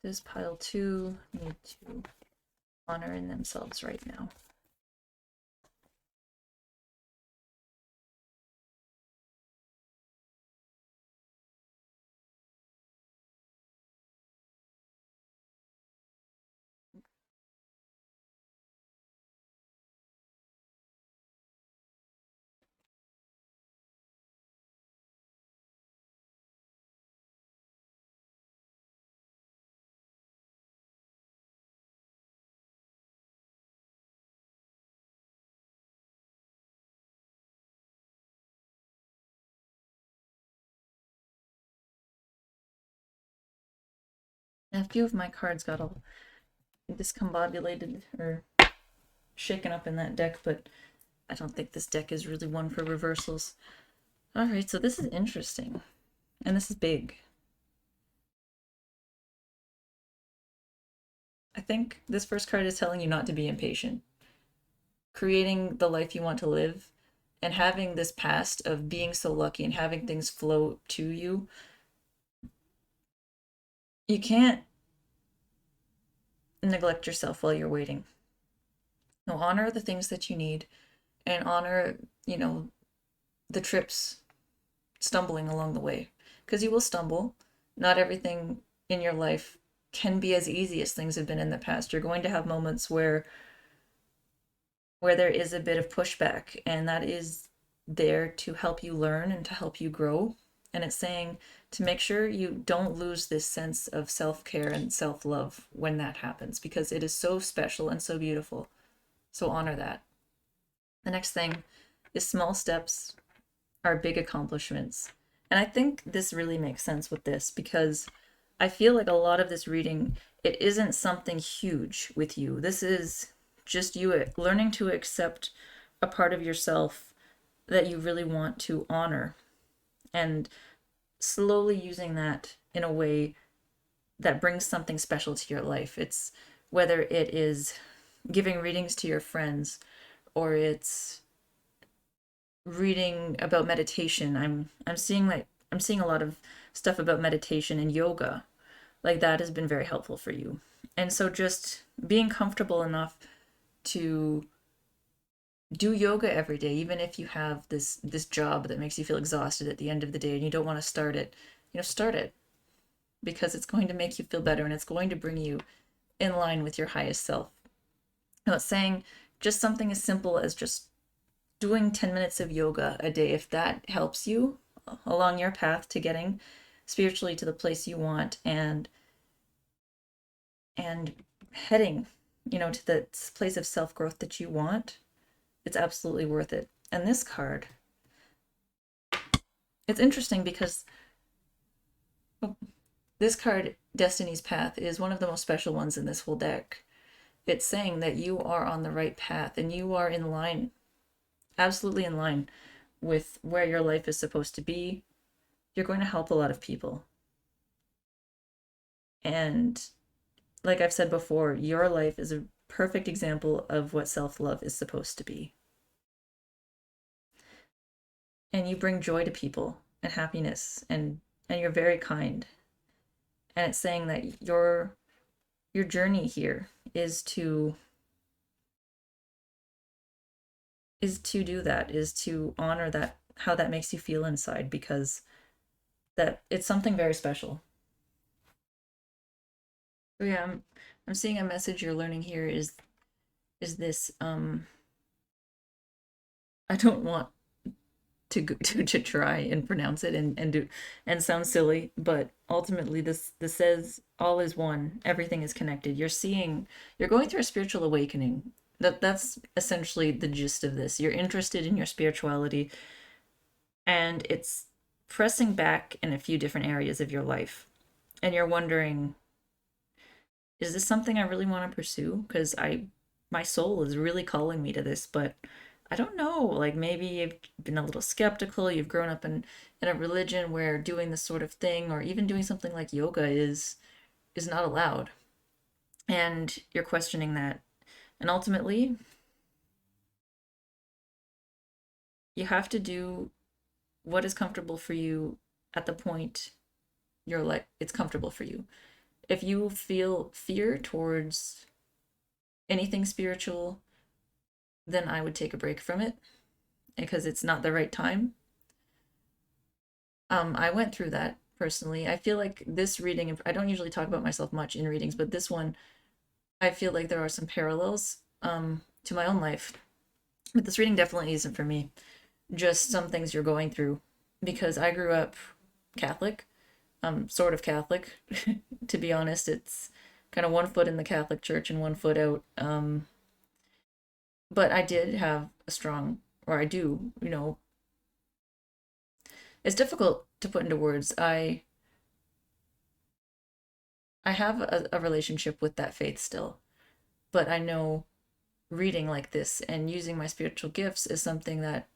S1: This pile 2 need to honor in themselves right now. A few of my cards got all discombobulated or shaken up in that deck, but I don't think this deck is really one for reversals. Alright, so this is interesting. And this is big. I think this first card is telling you not to be impatient. Creating the life you want to live and having this past of being so lucky and having things flow to you. You can't neglect yourself while you're waiting. No, honor the things that you need and honor, the trips, stumbling along the way. Because you will stumble. Not everything in your life can be as easy as things have been in the past. You're going to have moments where there is a bit of pushback, and that is there to help you learn and to help you grow. And it's saying to make sure you don't lose this sense of self-care and self-love when that happens, because it is so special and so beautiful. So honor that. The next thing is small steps are big accomplishments. And I think this really makes sense with this because I feel like a lot of this reading, it isn't something huge with you. This is just you learning to accept a part of yourself that you really want to honor and slowly using that in a way that brings something special to your life. It's whether it is giving readings to your friends or it's reading about meditation. I'm seeing a lot of stuff about meditation and yoga. Like that has been very helpful for you. And so just being comfortable enough to do yoga every day, even if you have this job that makes you feel exhausted at the end of the day and you don't want to start it, start it because it's going to make you feel better and it's going to bring you in line with your highest self. Now it's saying just something as simple as just doing 10 minutes of yoga a day, if that helps you along your path to getting spiritually to the place you want and heading, to the place of self-growth that you want, it's absolutely worth it. And this card, it's interesting because this card, Destiny's Path, is one of the most special ones in this whole deck. It's saying that you are on the right path and you are in line, absolutely in line with where your life is supposed to be. You're going to help a lot of people. And like I've said before, your life is a perfect example of what self-love is supposed to be. and you bring joy to people and happiness, and you're very kind. And it's saying that your journey here is to do that, is to honor that, how that makes you feel inside, because that it's something very special. So yeah, I'm seeing a message you're learning here is this I don't want to try and pronounce it and sound silly, but ultimately this says all is one, everything is connected. You're going through a spiritual awakening. That's essentially the gist of this. You're interested in your spirituality, and it's pressing back in a few different areas of your life. And you're wondering, is this something I really want to pursue? Because my soul is really calling me to this, but I don't know. Like maybe you've been a little skeptical. You've grown up in a religion where doing this sort of thing, or even doing something like yoga, is not allowed, and you're questioning that. And ultimately, you have to do what is comfortable for you at the point you're like it's comfortable for you. If you feel fear towards anything spiritual, then I would take a break from it because it's not the right time. I went through that personally. I feel like this reading, I don't usually talk about myself much in readings, but this one, I feel like there are some parallels to my own life. But this reading definitely isn't for me. Just some things you're going through. Because I grew up Catholic, sort of Catholic. To be honest, it's kind of one foot in the Catholic Church and one foot out. But I did have a strong, or I do, it's difficult to put into words. I have a relationship with that faith still, but I know reading like this and using my spiritual gifts is something that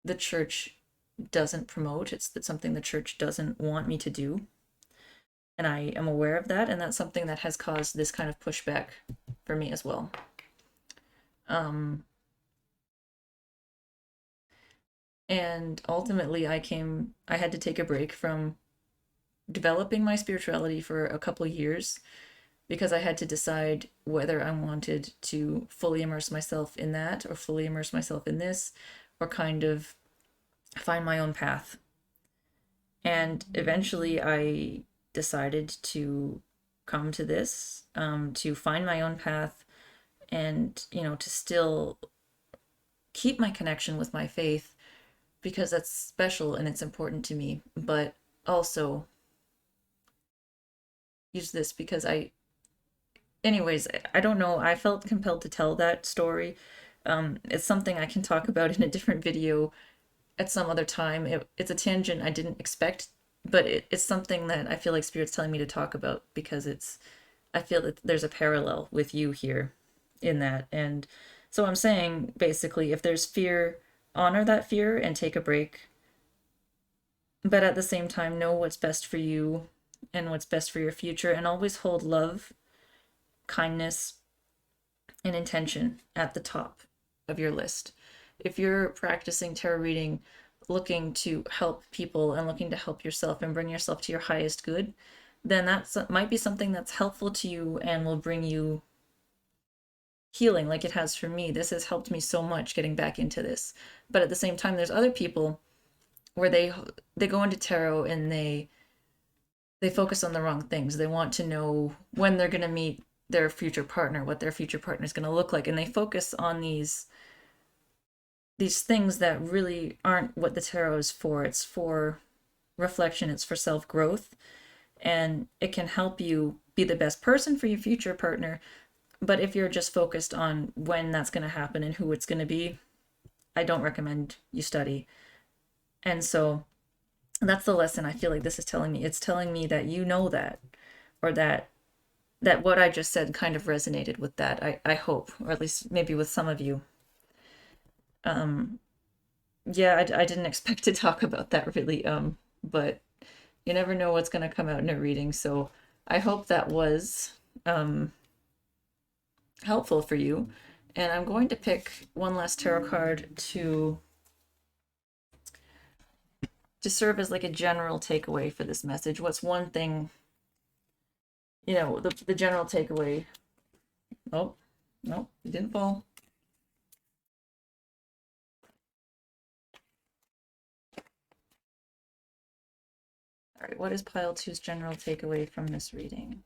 S1: the church doesn't promote. It's something the church doesn't want me to do. And I am aware of that, and that's something that has caused this kind of pushback for me as well. And ultimately I had to take a break from developing my spirituality for a couple years because I had to decide whether I wanted to fully immerse myself in that or fully immerse myself in this, or kind of find my own path. And eventually I decided to come to this, to find my own path, and, to still keep my connection with my faith because that's special and it's important to me, but also use this because anyways, I don't know. I felt compelled to tell that story. It's something I can talk about in a different video at some other time. It's a tangent I didn't expect, but it's something that I feel like Spirit's telling me to talk about because I feel that there's a parallel with you here in that. And so I'm saying basically, if there's fear, honor that fear and take a break. But at the same time, know what's best for you and what's best for your future, and always hold love, kindness, and intention at the top of your list. If you're practicing tarot reading, looking to help people and looking to help yourself and bring yourself to your highest good, then that might be something that's helpful to you and will bring you healing like it has for me. This has helped me so much getting back into this. But at the same time, there's other people where they go into tarot and they focus on the wrong things. They want to know when they're going to meet their future partner, what their future partner is going to look like, and they focus on these things that really aren't what the tarot is for. It's for reflection, it's for self-growth, and it can help you be the best person for your future partner. But if you're just focused on when that's going to happen and who it's going to be, I don't recommend you study. And so that's the lesson I feel like this is telling me. It's telling me that you know that, or that what I just said kind of resonated with that. I hope, or at least maybe with some of you. Yeah, I didn't expect to talk about that really, but you never know what's going to come out in a reading. So I hope that was helpful for you. And I'm going to pick one last tarot card to to serve as like a general takeaway for this message. What's one thing, the general takeaway? Oh, no, it didn't fall. All right, what is pile two's general takeaway from this reading?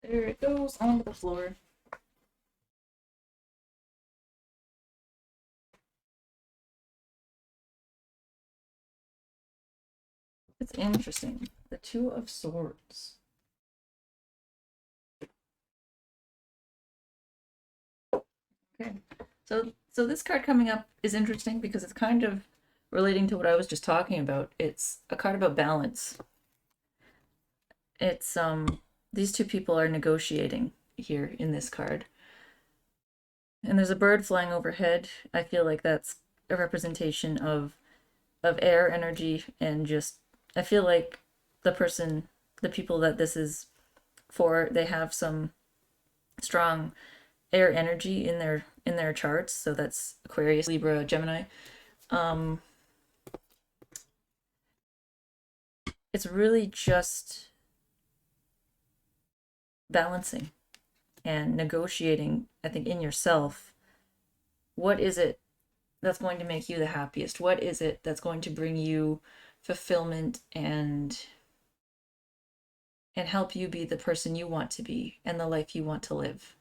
S1: There it goes onto the floor. It's interesting. The Two of Swords. Okay. So this card coming up is interesting because it's kind of relating to what I was just talking about. It's a card about balance. It's these two people are negotiating here in this card. And there's a bird flying overhead. I feel like that's a representation of air energy, and just I feel like the people that this is for, they have some strong air energy in their charts. So that's Aquarius, Libra, Gemini. It's really just balancing and negotiating, I think, in yourself. What is it that's going to make you the happiest? What is it that's going to bring you fulfillment and help you be the person you want to be and the life you want to live?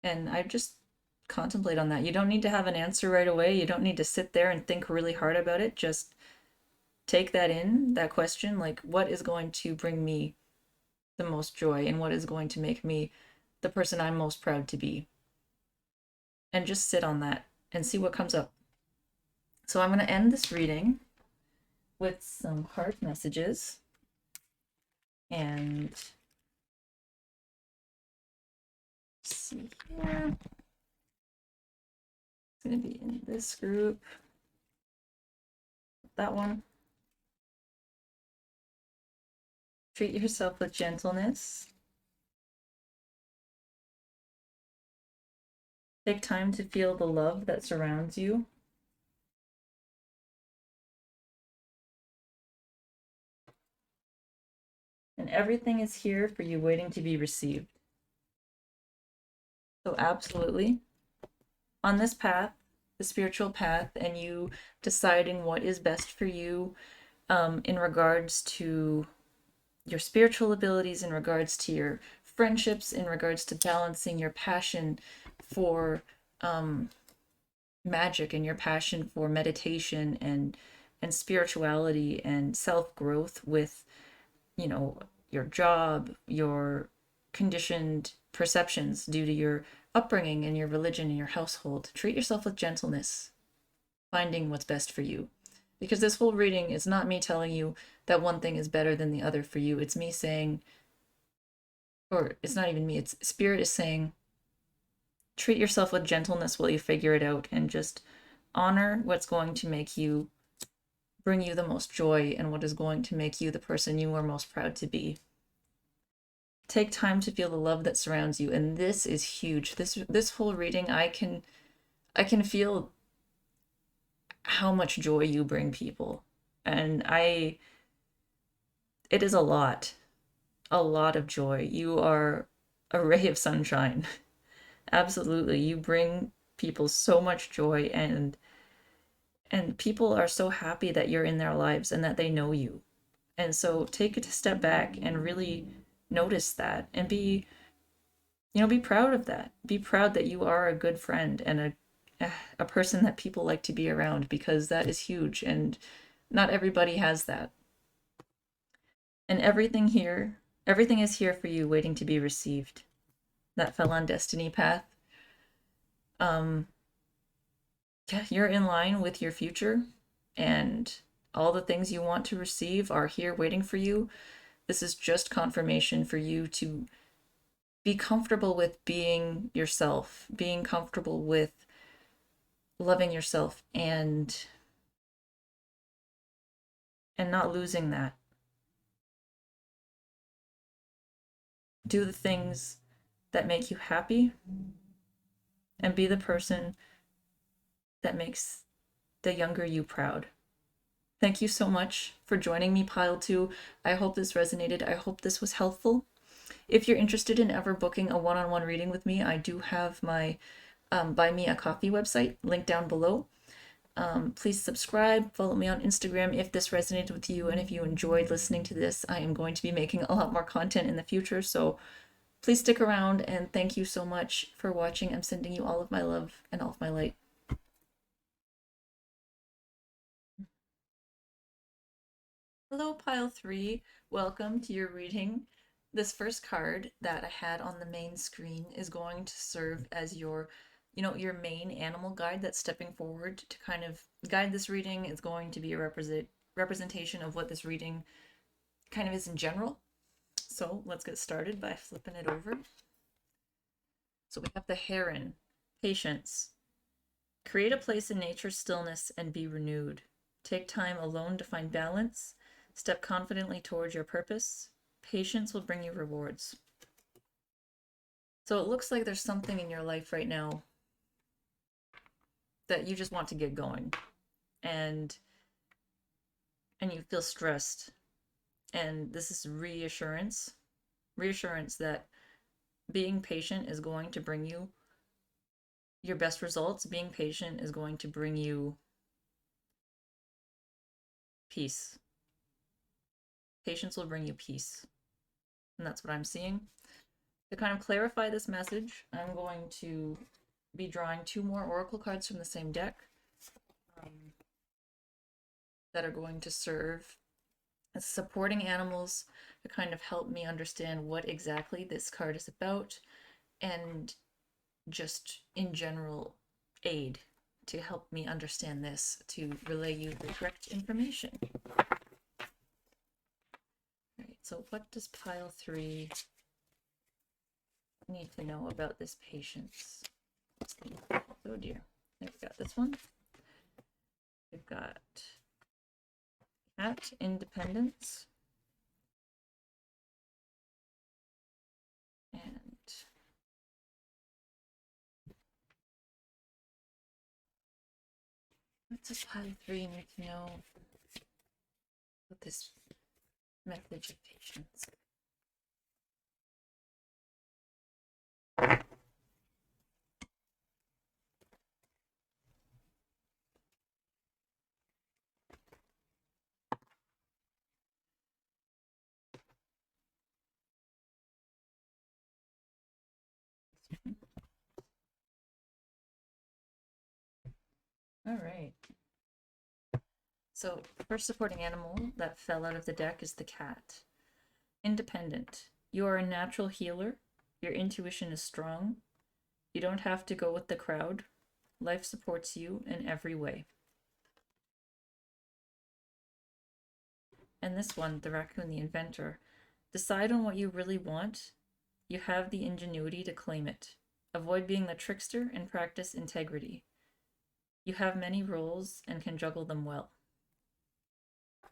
S1: And I just contemplate on that. You don't need to have an answer right away. You don't need to sit there and think really hard about it. Just take that in, that question, like, what is going to bring me the most joy and what is going to make me the person I'm most proud to be? And just sit on that and see what comes up. So I'm going to end this reading with some heart messages. And let's see here. It's going to be in this group. That one. Treat yourself with gentleness. Take time to feel the love that surrounds you. And everything is here for you, waiting to be received. So absolutely, on this path, the spiritual path, and you deciding what is best for you in regards to your spiritual abilities, in regards to your friendships, in regards to balancing your passion for magic and your passion for meditation and spirituality and self-growth with, your job, your conditioned perceptions due to your upbringing and your religion and your household. Treat yourself with gentleness, finding what's best for you. Because this whole reading is not me telling you that one thing is better than the other for you. It's me saying, or it's not even me, it's Spirit is saying, treat yourself with gentleness while you figure it out, and just honor what's going to bring you the most joy and what is going to make you the person you are most proud to be. Take time to feel the love that surrounds you, and this is huge. This whole reading, I can feel how much joy you bring people, and it is a lot of joy. You are a ray of sunshine. Absolutely, you bring people so much joy, and people are so happy that you're in their lives and that they know you. And so take a step back and really notice that, and be proud of that. Be proud that you are a good friend and a person that people like to be around, because that is huge, and not everybody has that. And everything is here for you, waiting to be received. That fell on Destiny path. Yeah, you're in line with your future, and all the things you want to receive are here waiting for you. This is just confirmation for you to be comfortable with being yourself, being comfortable with loving yourself and not losing that. Do the things that make you happy and be the person that makes the younger you proud. Thank you so much for joining me, Pile 2. I hope this resonated. I hope this was helpful. If you're interested in ever booking a one-on-one reading with me, I do have my Buy Me a Coffee website linked down below. Please subscribe, follow me on Instagram if this resonated with you, and if you enjoyed listening to this, I am going to be making a lot more content in the future, so please stick around, and thank you so much for watching. I'm sending you all of my love and all of my light. Hello, Pile 3. Welcome to your reading. This first card that I had on the main screen is going to serve as your main animal guide that's stepping forward to kind of guide this reading. It's going to be a representation of what this reading kind of is in general. So let's get started by flipping it over. So we have the heron, patience. Create a place in nature's stillness and be renewed. Take time alone to find balance. Step confidently towards your purpose. Patience will bring you rewards. So it looks like there's something in your life right now that you just want to get going, and you feel stressed, and this is reassurance that being patient is going to bring you your best results. Being patient is going to bring you peace. Patience will bring you peace, and that's what I'm seeing. To kind of clarify this message, I'm going to be drawing 2 more oracle cards from the same deck that are going to serve as supporting animals to kind of help me understand what exactly this card is about, and just in general aid to help me understand this, to relay you the correct information. All right, so what does Pile 3 need to know about this patience? Oh dear. We've got this one. We've got cat, independence, and what does Pile 3 need to know with this message of patience? All right. So the first supporting animal that fell out of the deck is the cat. Independent. You are a natural healer. Your intuition is strong. You don't have to go with the crowd. Life supports you in every way. And this one, the raccoon, the inventor. Decide on what you really want. You have the ingenuity to claim it. Avoid being the trickster and practice integrity. You have many roles and can juggle them well.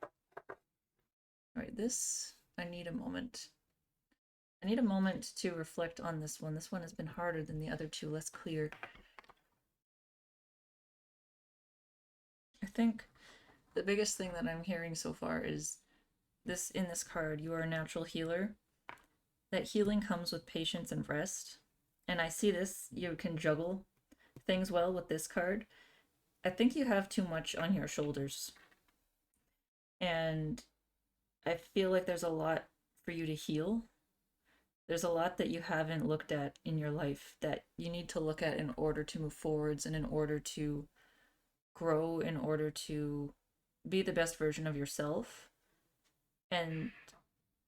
S1: All right, this, I need a moment. I need a moment to reflect on this one. This one has been harder than the other 2, less clear. I think the biggest thing that I'm hearing so far is this in this card, you are a natural healer. That healing comes with patience and rest. And I see this, you can juggle things well with this card. I think you have too much on your shoulders. And I feel like there's a lot for you to heal. There's a lot that you haven't looked at in your life that you need to look at in order to move forwards and in order to grow, in order to be the best version of yourself. And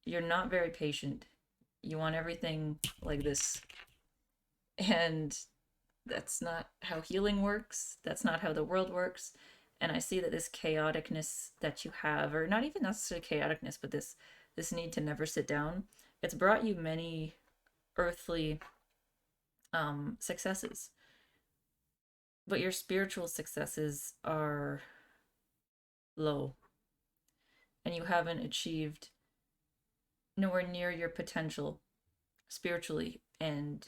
S1: you're not very patient. You want everything like this. And that's not how healing works. That's not how the world works. And I see that this chaoticness that you have, or not even necessarily chaoticness, but this this need to never sit down, it's brought you many earthly successes, but your spiritual successes are low, and you haven't achieved nowhere near your potential spiritually, and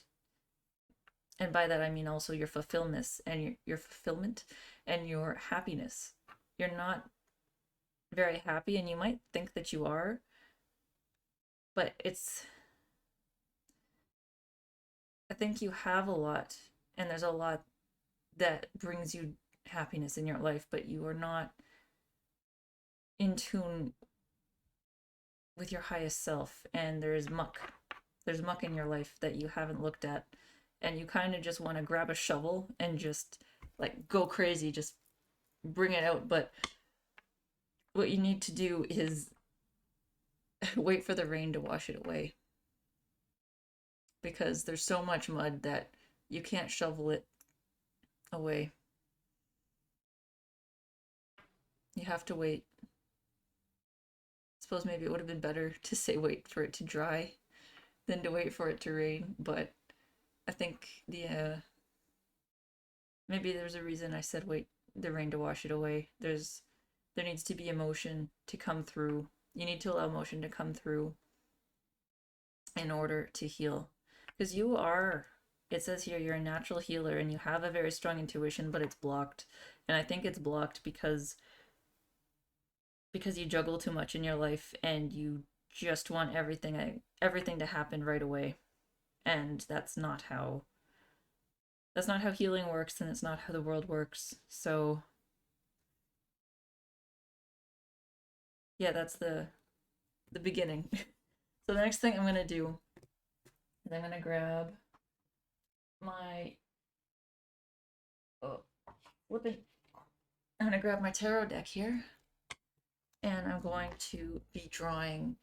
S1: by that I mean also your fulfillment and your fulfillment and your happiness. You're not very happy, and you might think that you are, but I think you have a lot, and there's a lot that brings you happiness in your life, but you are not in tune with your highest self, and there's muck in your life that you haven't looked at, and you kind of just want to grab a shovel and just like go crazy, just bring it out. But what you need to do is wait for the rain to wash it away, because there's so much mud that you can't shovel it away. You have to wait. I suppose maybe it would have been better to say wait for it to dry than to wait for it to rain, but I think maybe there's a reason I said wait the rain to wash it away. There needs to be emotion to come through. You need to allow emotion to come through in order to heal. Because it says here, you're a natural healer and you have a very strong intuition, but it's blocked. And I think it's blocked because you juggle too much in your life and you just want everything to happen right away. And that's not how healing works, and it's not how the world works. So yeah, that's the beginning. So the next thing I'm gonna do is I'm gonna grab my oh flipping I'm gonna grab my tarot deck here, and I'm going to be drawing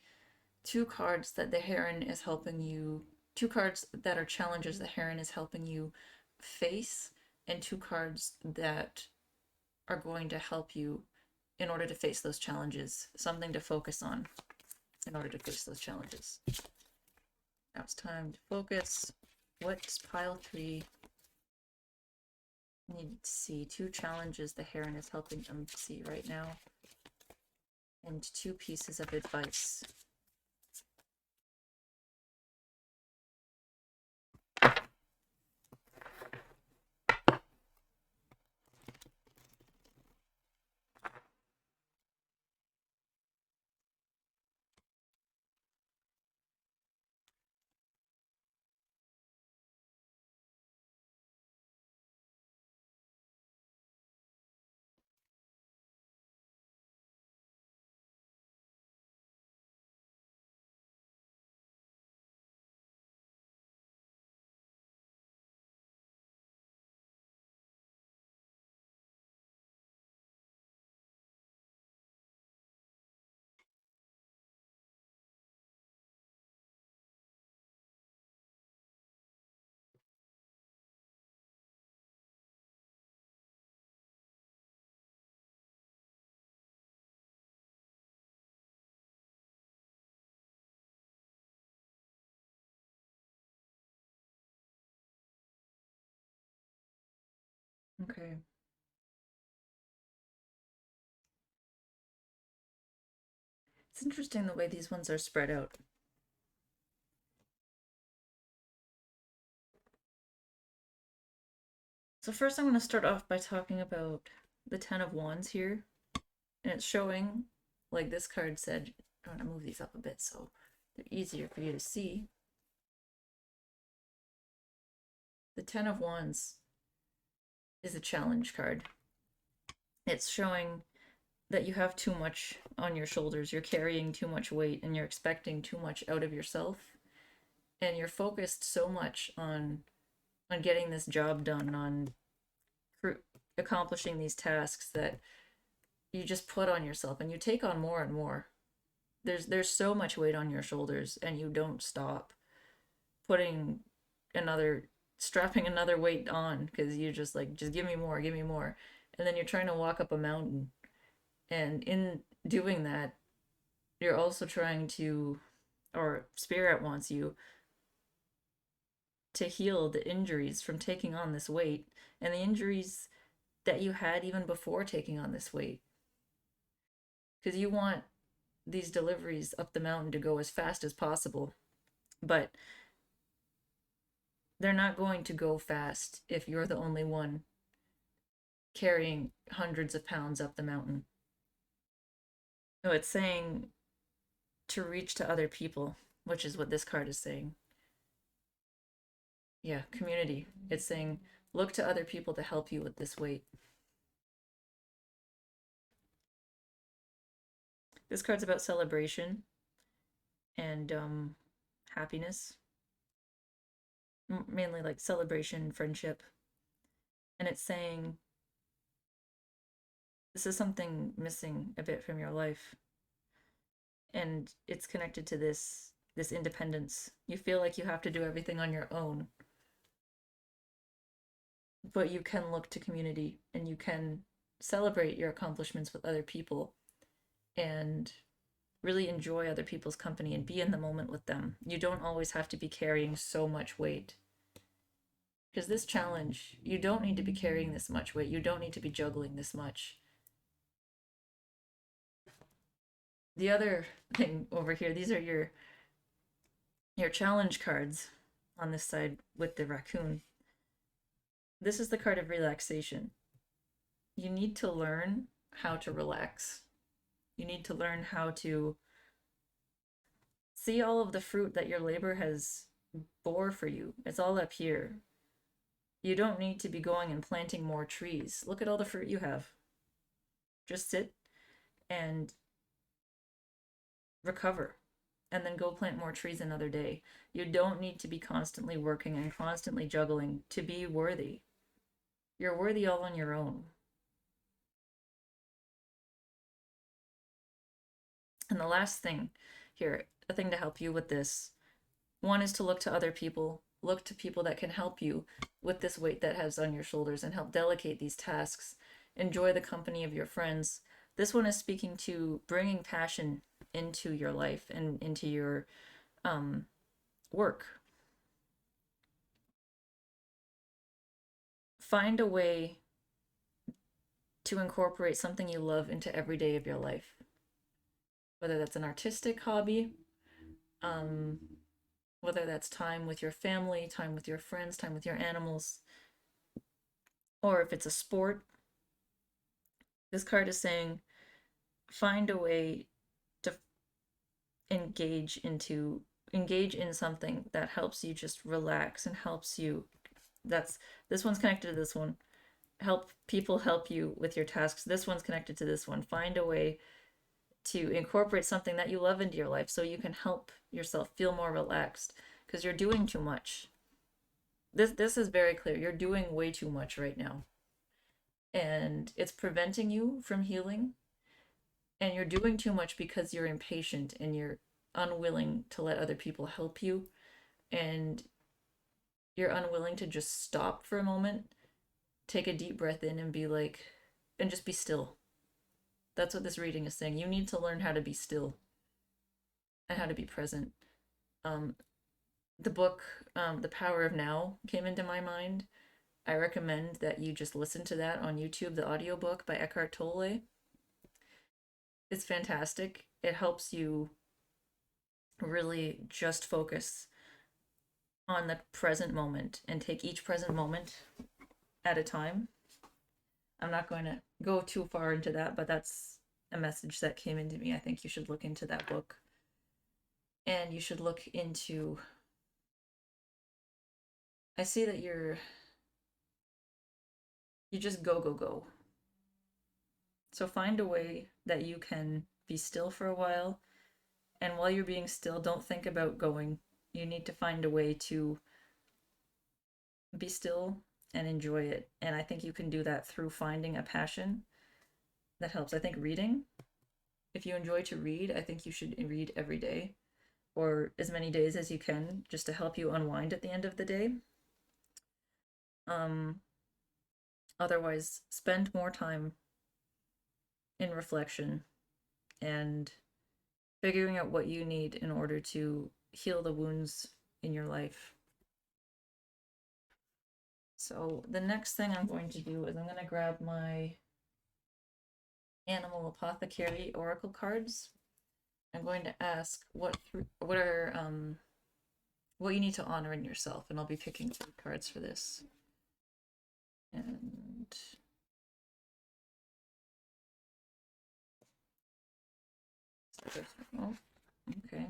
S1: two cards that the Heron is helping you, two cards that are challenges the Heron is helping you face, and two cards that are going to help you in order to face those challenges, something to focus on in order to face those challenges. Now it's time to focus. What's pile 3 need to see? Two challenges the Heron is helping them see right now, and two pieces of advice. Okay. It's interesting the way these ones are spread out. So first I'm going to start off by talking about the Ten of Wands here. And it's showing, like this card said, I'm going to move these up a bit so they're easier for you to see. The Ten of Wands is a challenge card. It's showing that you have too much on your shoulders. You're carrying too much weight and you're expecting too much out of yourself. And you're focused so much on getting this job done, on accomplishing these tasks, that you just put on yourself and you take on more and more. There's so much weight on your shoulders, and you don't stop putting strapping another weight on, because you're just like, just give me more, give me more. And then you're trying to walk up a mountain, and in doing that, you're also trying to, or Spirit wants you to heal the injuries from taking on this weight and the injuries that you had even before taking on this weight. Because you want these deliveries up the mountain to go as fast as possible, but they're not going to go fast if you're the only one carrying hundreds of pounds up the mountain. No, it's saying to reach to other people, which is what this card is saying. Yeah, community. It's saying look to other people to help you with this weight. This card's about celebration and happiness, mainly like celebration, friendship. And it's saying this is something missing a bit from your life. And it's connected to this independence. You feel like you have to do everything on your own, but you can look to community and you can celebrate your accomplishments with other people and really enjoy other people's company and be in the moment with them. You don't always have to be carrying so much weight. Because this challenge, you don't need to be carrying this much weight. You don't need to be juggling this much. The other thing over here, these are your challenge cards on this side with the raccoon. This is the card of relaxation. You need to learn how to relax. You need to learn how to see all of the fruit that your labor has bore for you. It's all up here. You don't need to be going and planting more trees. Look at all the fruit you have. Just sit and recover and then go plant more trees another day. You don't need to be constantly working and constantly juggling to be worthy. You're worthy all on your own. And the last thing here, a thing to help you with this, one is to look to other people, look to people that can help you with this weight that has on your shoulders and help delegate these tasks. Enjoy the company of your friends. This one is speaking to bringing passion into your life and into your work. Find a way to incorporate something you love into every day of your life, whether that's an artistic hobby, whether that's time with your family, time with your friends, time with your animals, or if it's a sport. This card is saying find a way to engage in something that helps you just relax and helps you. That's this one's connected to this one. Help people help you with your tasks. This one's connected to this one. Find a way to incorporate something that you love into your life so you can help yourself feel more relaxed because you're doing too much. This is very clear. You're doing way too much right now. And it's preventing you from healing. And you're doing too much because you're impatient and you're unwilling to let other people help you. And you're unwilling to just stop for a moment, take a deep breath in and be like, and just be still. That's what this reading is saying. You need to learn how to be still and how to be present. The book, The Power of Now, came into my mind. I recommend that you just listen to that on YouTube, the audiobook by Eckhart Tolle. It's fantastic. It helps you really just focus on the present moment and take each present moment at a time. I'm not going to go too far into that, but that's a message that came into me. I think you should look into that book. And you should look into. I see that you just go, go, go. So find a way that you can be still for a while. And while you're being still, don't think about going. You need to find a way to be still and enjoy it. And I think you can do that through finding a passion that helps. I think reading, if you enjoy to read, I think you should read every day or as many days as you can just to help you unwind at the end of the day. Otherwise, spend more time in reflection and figuring out what you need in order to heal the wounds in your life. So the next thing I'm going to do is I'm going to grab my Animal Apothecary Oracle cards. I'm going to ask what you need to honor in yourself, and I'll be picking 3 cards for this. And oh, okay.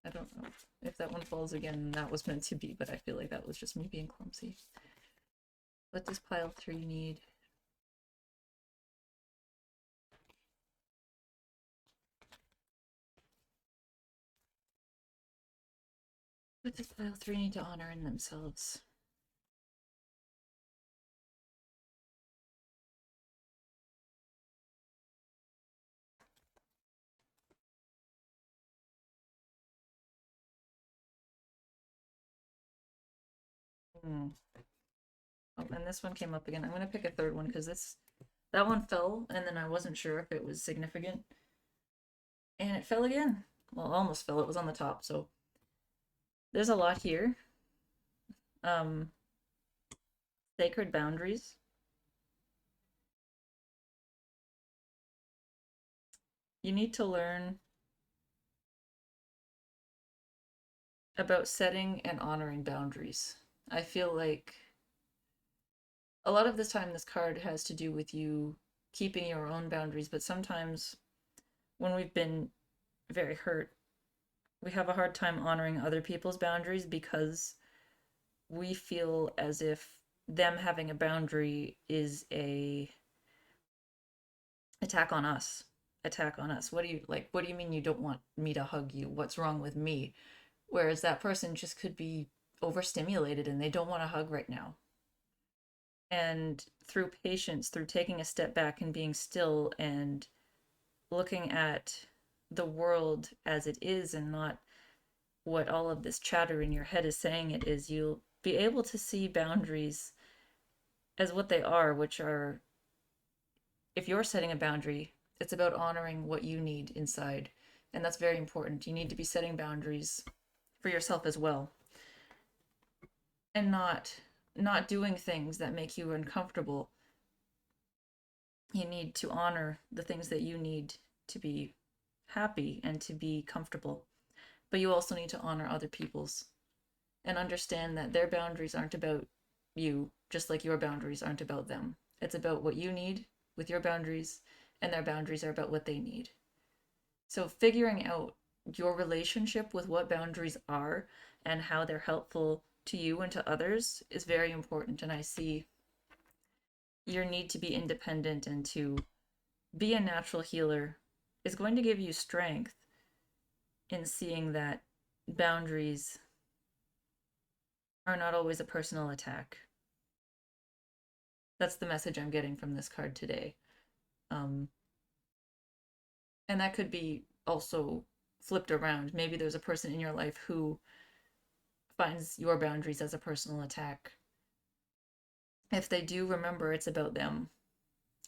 S1: I don't know if that one falls again. That was meant to be, but I feel like that was just me being clumsy. What does pile 3 need? What does pile 3 need to honor in themselves? Hmm. Oh, and this one came up again. I'm gonna pick a 3rd one because that one fell, and then I wasn't sure if it was significant, and it fell again. Well, almost fell. It was on the top, so there's a lot here. Um, Sacred boundaries. You need to learn about setting and honoring boundaries. I feel like a lot of the time this card has to do with you keeping your own boundaries, but sometimes when we've been very hurt, we have a hard time honoring other people's boundaries because we feel as if them having a boundary is a attack on us. Attack on us. What do you mean you don't want me to hug you? What's wrong with me? Whereas that person just could be overstimulated and they don't want a hug right now. And through patience, through taking a step back and being still and looking at the world as it is and not what all of this chatter in your head is saying it is, you'll be able to see boundaries as what they are, which are, if you're setting a boundary, it's about honoring what you need inside. And that's very important. You need to be setting boundaries for yourself as well. And not doing things that make you uncomfortable. You need to honor the things that you need to be happy and to be comfortable. But you also need to honor other people's and understand that their boundaries aren't about you, just like your boundaries aren't about them. It's about what you need with your boundaries, and their boundaries are about what they need. So figuring out your relationship with what boundaries are and how they're helpful to you and to others is very important. And I see your need to be independent and to be a natural healer is going to give you strength in seeing that boundaries are not always a personal attack. That's the message I'm getting from this card today. And that could be also flipped around. Maybe there's a person in your life who finds your boundaries as a personal attack. If they do, remember it's about them.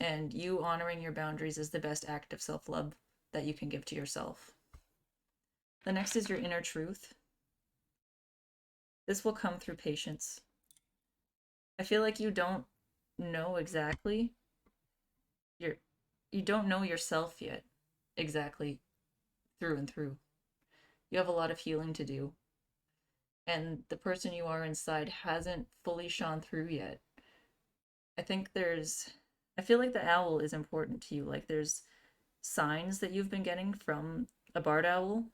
S1: And you honoring your boundaries is the best act of self love that you can give to yourself. The next is your inner truth. This will come through patience. I feel like you don't know exactly. You don't know yourself yet exactly through and through. You have a lot of healing to do. And the person you are inside hasn't fully shone through yet. I feel like the owl is important to you. Like there's signs that you've been getting from a barred owl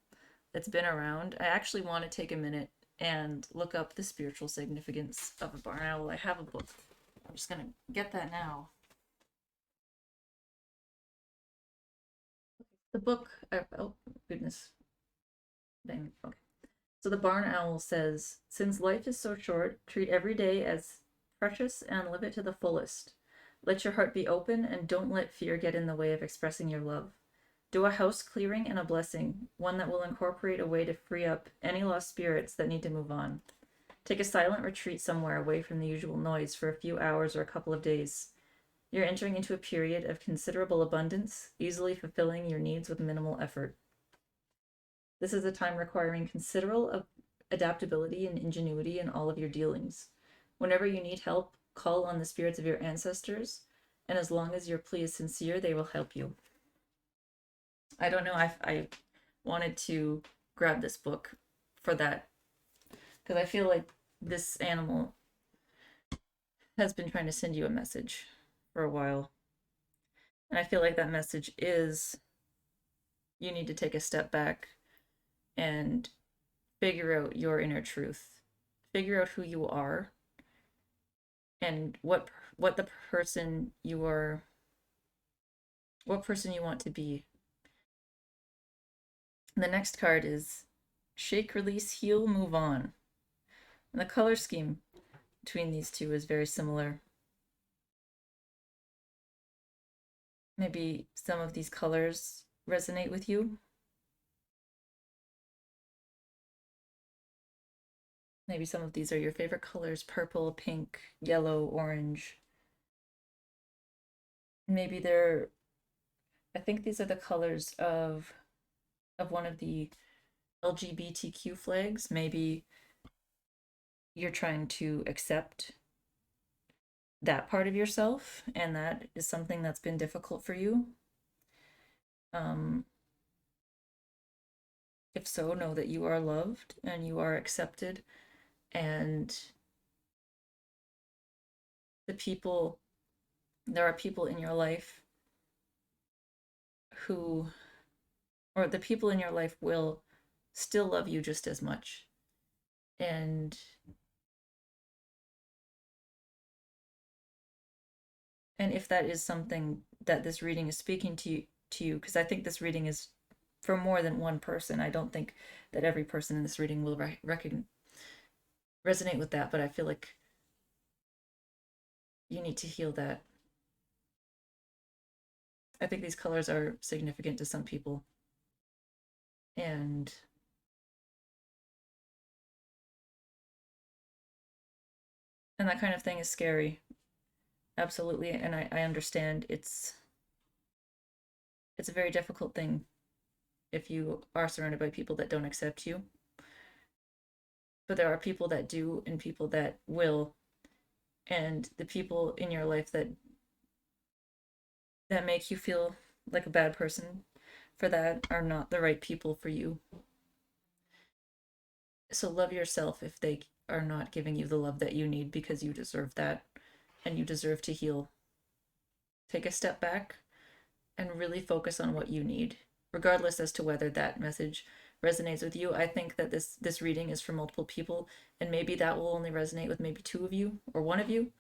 S1: that's been around. I actually want to take a minute and look up the spiritual significance of a barn owl. I have a book. I'm just gonna get that now. The book, oh goodness, dang, okay. So the barn owl says, since life is so short, treat every day as precious and live it to the fullest. Let your heart be open and don't let fear get in the way of expressing your love. Do a house clearing and a blessing, one that will incorporate a way to free up any lost spirits that need to move on. Take a silent retreat somewhere away from the usual noise for a few hours or a couple of days. You're entering into a period of considerable abundance, easily fulfilling your needs with minimal effort. This is a time requiring considerable adaptability and ingenuity in all of your dealings. Whenever you need help, call on the spirits of your ancestors, and as long as your plea is sincere, they will help you. I don't know, I wanted to grab this book for that, because I feel like this animal has been trying to send you a message for a while. And I feel like that message is you need to take a step back and figure out your inner truth. Figure out who you are and what the person you are, what person you want to be. The next card is Shake, Release, Heal, Move On. And the color scheme between these two is very similar. Maybe some of these colors resonate with you. Maybe some of these are your favorite colors: purple, pink, yellow, orange. Maybe they're, I think these are the colors of one of the LGBTQ flags. Maybe you're trying to accept that part of yourself, and that is something that's been difficult for you. If so, know that you are loved and you are accepted, and there are people in your life who, or the people in your life will still love you just as much. And if that is something that this reading is speaking to you, because I think this reading is for more than one person. I don't think that every person in this reading will resonate with that, but I feel like you need to heal that. I think these colors are significant to some people. And that kind of thing is scary. Absolutely. And I understand it's a very difficult thing if you are surrounded by people that don't accept you. But there are people that do and people that will. And the people in your life that make you feel like a bad person for that are not the right people for you. So love yourself if they are not giving you the love that you need, because you deserve that and you deserve to heal. Take a step back and really focus on what you need, regardless as to whether that message resonates with you. I think that this reading is for multiple people, and maybe that will only resonate with maybe two of you or one of you,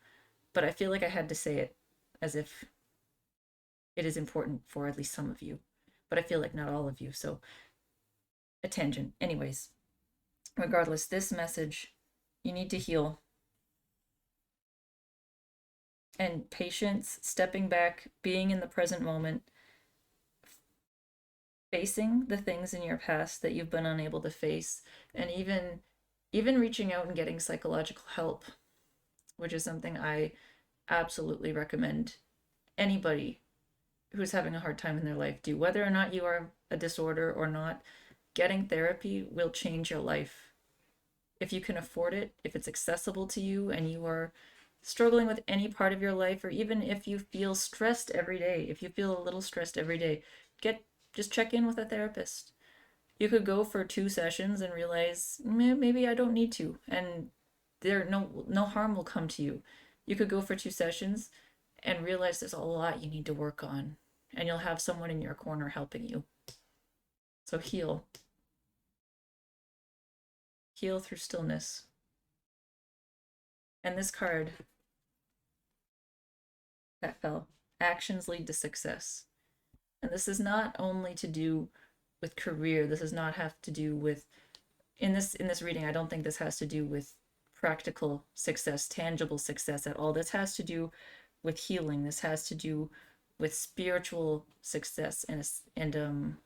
S1: but I feel like I had to say it as if it is important for at least some of you, but I feel like not all of you. So a tangent. Anyways, regardless, this message, you need to heal. And patience, stepping back, being in the present moment, facing the things in your past that you've been unable to face, and even reaching out and getting psychological help, which is something I absolutely recommend anybody who's having a hard time in their life do. Whether or not you are a disorder or not, getting therapy will change your life. If you can afford it, if it's accessible to you, and you are struggling with any part of your life, or even if you feel stressed every day, if you feel a little stressed every day, just check in with a therapist. You could go for 2 sessions and realize maybe I don't need to, and no harm will come to you. You could go for 2 sessions and realize there's a lot you need to work on, and you'll have someone in your corner helping you. So heal through stillness. And this card that fell, actions lead to success. And this is not only to do with career. This does not have to do with, in this reading, I don't think this has to do with practical success, tangible success at all. This has to do with healing. This has to do with spiritual success and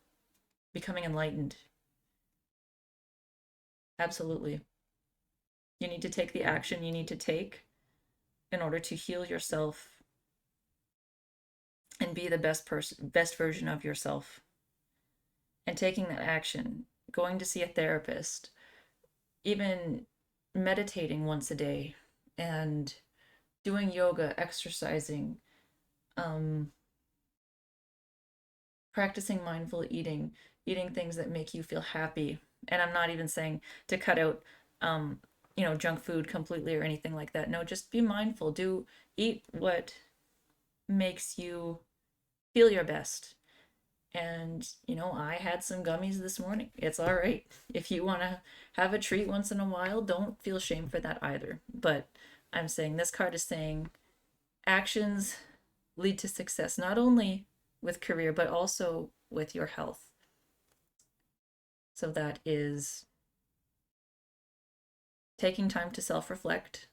S1: becoming enlightened. Absolutely. You need to take the action you need to take in order to heal yourself and be the best version of yourself. And taking that action, going to see a therapist, even meditating once a day, and doing yoga, exercising, um, practicing mindful eating, eating things that make you feel happy. And I'm not even saying to cut out, junk food completely or anything like that. No, just be mindful. Eat what makes you feel your best. And, I had some gummies this morning. It's all right. If you want to have a treat once in a while, don't feel shame for that either. But I'm saying this card is saying actions lead to success, not only with career, but also with your health. So that is taking time to self reflect,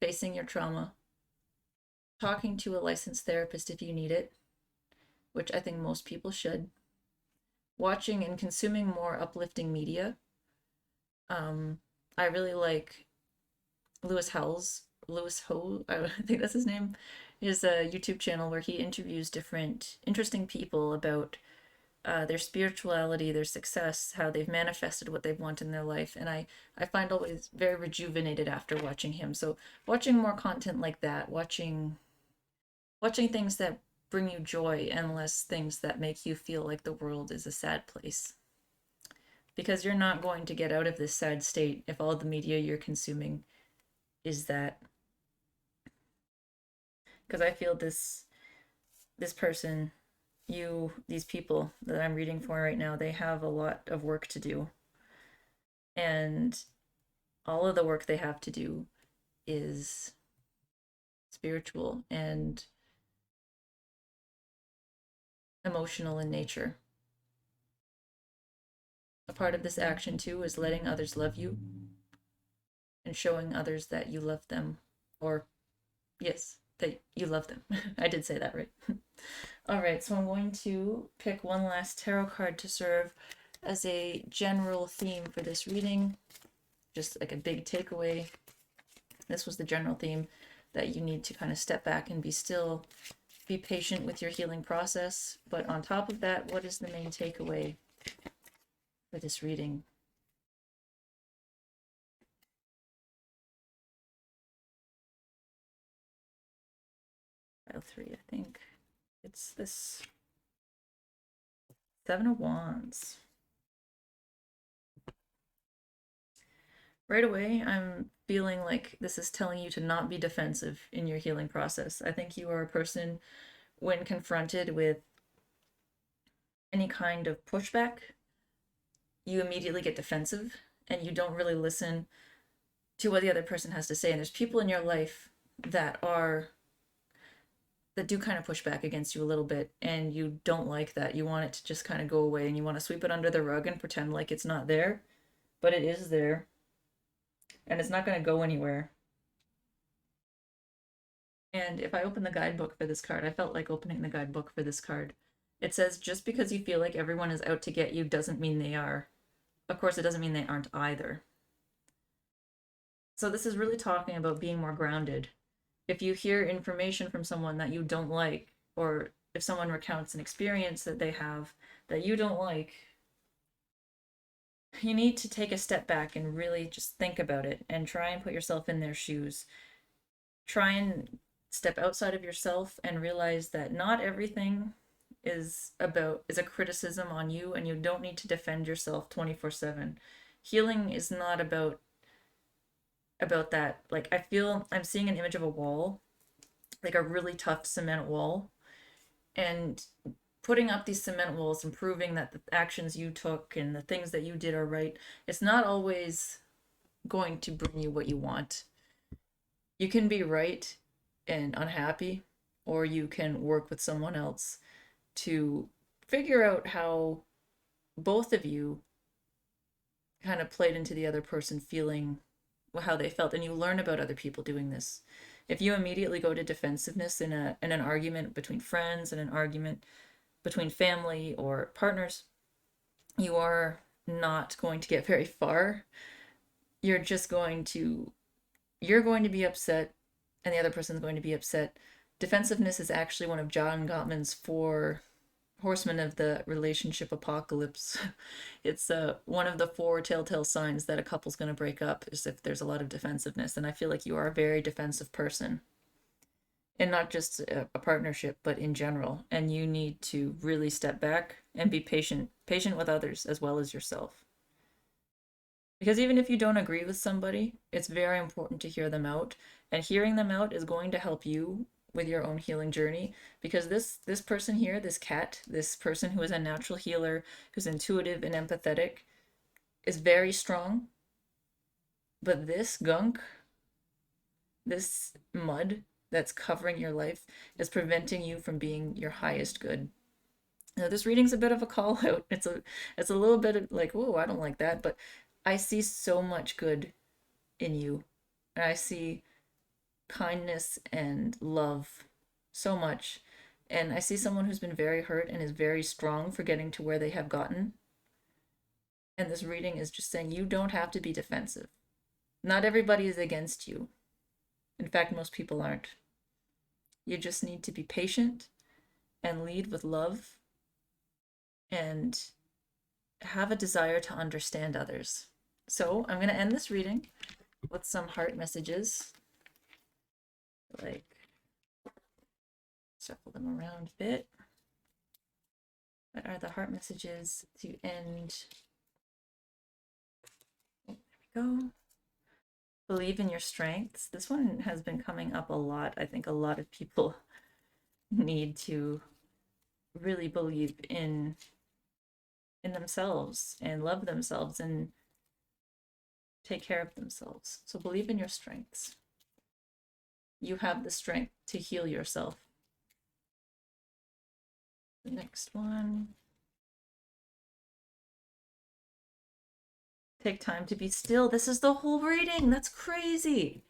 S1: facing your trauma, talking to a licensed therapist if you need it, which I think most people should, watching and consuming more uplifting media. I really like Lewis Ho, I think that's his name, his YouTube channel where he interviews different interesting people about their spirituality, their success, how they've manifested what they've wanted in their life. And I find always very rejuvenated after watching him. So watching more content like that, watching things that bring you joy and less things that make you feel like the world is a sad place. Because you're not going to get out of this sad state if all the media you're consuming is that. Because I feel this person, these people that I'm reading for right now, they have a lot of work to do. And all of the work they have to do is spiritual and emotional in nature. A part of this action, too, is letting others love you and showing others that you love them. Or, yes, that you love them. I did say that right. All right, so I'm going to pick one last tarot card to serve as a general theme for this reading, just like a big takeaway. This was the general theme, that you need to kind of step back and be still, be patient with your healing process. But on top of that, what is the main takeaway for this reading? Pile 3, I think. It's this 7 of Wands. Right away, I'm feeling like this is telling you to not be defensive in your healing process. I think you are a person, when confronted with any kind of pushback, you immediately get defensive and you don't really listen to what the other person has to say. And there's people in your life that do kind of push back against you a little bit, and you don't like that. You want it to just kind of go away and you want to sweep it under the rug and pretend like it's not there, but it is there. And it's not going to go anywhere. And if I open the guidebook for this card, I felt like opening the guidebook for this card. It says, just because you feel like everyone is out to get you doesn't mean they are. Of course, it doesn't mean they aren't either. So this is really talking about being more grounded. If you hear information from someone that you don't like, or if someone recounts an experience that they have that you don't like, you need to take a step back and really just think about it and try and put yourself in their shoes. Try and step outside of yourself and realize that not everything is a criticism on you, and you don't need to defend yourself 24/7. Healing is not about that. Like, I feel I'm seeing an image of a wall, like a really tough cement wall, and putting up these cement walls and proving that the actions you took and the things that you did are right, it's not always going to bring you what you want. You can be right and unhappy, or you can work with someone else to figure out how both of you kind of played into the other person feeling how they felt, and you learn about other people doing this. If you immediately go to defensiveness in an argument between friends, and an argument between family or partners, you are not going to get very far. You're just going to be upset, and the other person's going to be upset, Defensiveness is actually one of John Gottman's four horsemen of the relationship apocalypse. It's one of the four telltale signs that a couple's going to break up is if there's a lot of defensiveness. And I feel like you are a very defensive person. And not just a partnership, but in general. And you need to really step back and be patient with others as well as yourself. Because even if you don't agree with somebody, it's very important to hear them out. And hearing them out is going to help you with your own healing journey. Because this person here, this cat, this person who is a natural healer, who's intuitive and empathetic, is very strong. But this gunk, this mud that's covering your life, is preventing you from being your highest good. Now, this reading's a bit of a call out. It's a little bit of like, oh, I don't like that, but I see so much good in you. And I see kindness and love so much. And I see someone who's been very hurt and is very strong for getting to where they have gotten. And this reading is just saying you don't have to be defensive. Not everybody is against you. In fact, most people aren't. You just need to be patient and lead with love and have a desire to understand others. So I'm going to end this reading with some heart messages. Like, shuffle them around a bit. What are the heart messages to end? Oh, there we go. Believe in your strengths. This one has been coming up a lot. I think a lot of people need to really believe in themselves and love themselves and take care of themselves. So believe in your strengths. You have the strength to heal yourself. The next one. Take time to be still. This is the whole reading. That's crazy.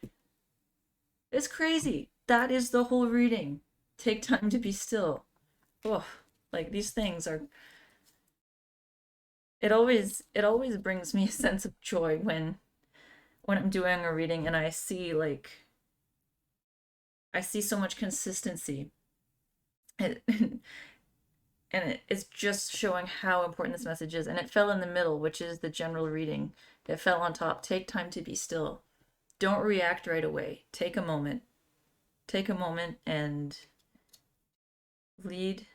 S1: It's crazy. That is the whole reading. Take time to be still. Oh, like these things are. It always brings me a sense of joy when I'm doing a reading and I see so much consistency. And it's just showing how important this message is. And it fell in the middle, which is the general reading. It fell on top. Take time to be still. Don't react right away. Take a moment. Take a moment and lead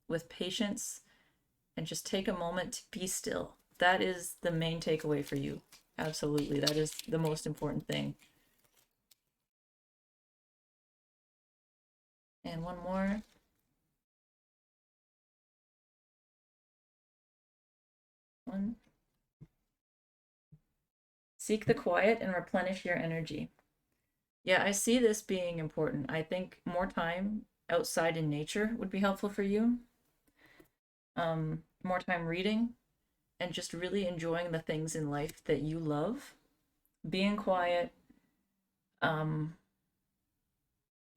S1: with patience and just take a moment to be still. That is the main takeaway for you. Absolutely. That is the most important thing. And one more. One. Seek the quiet and replenish your energy. Yeah, I see this being important. I think more time outside in nature would be helpful for you. More time reading and just really enjoying the things in life that you love. Being quiet,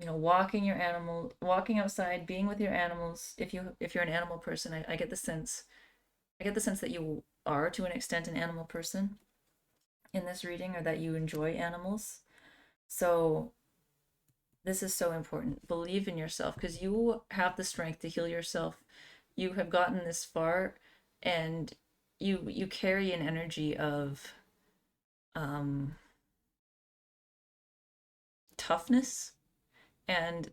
S1: walking outside, being with your animals. If you're an animal person, I get the sense that you are to an extent an animal person in this reading, or that you enjoy animals. So this is so important. Believe in yourself because you have the strength to heal yourself. You have gotten this far and you carry an energy of toughness, and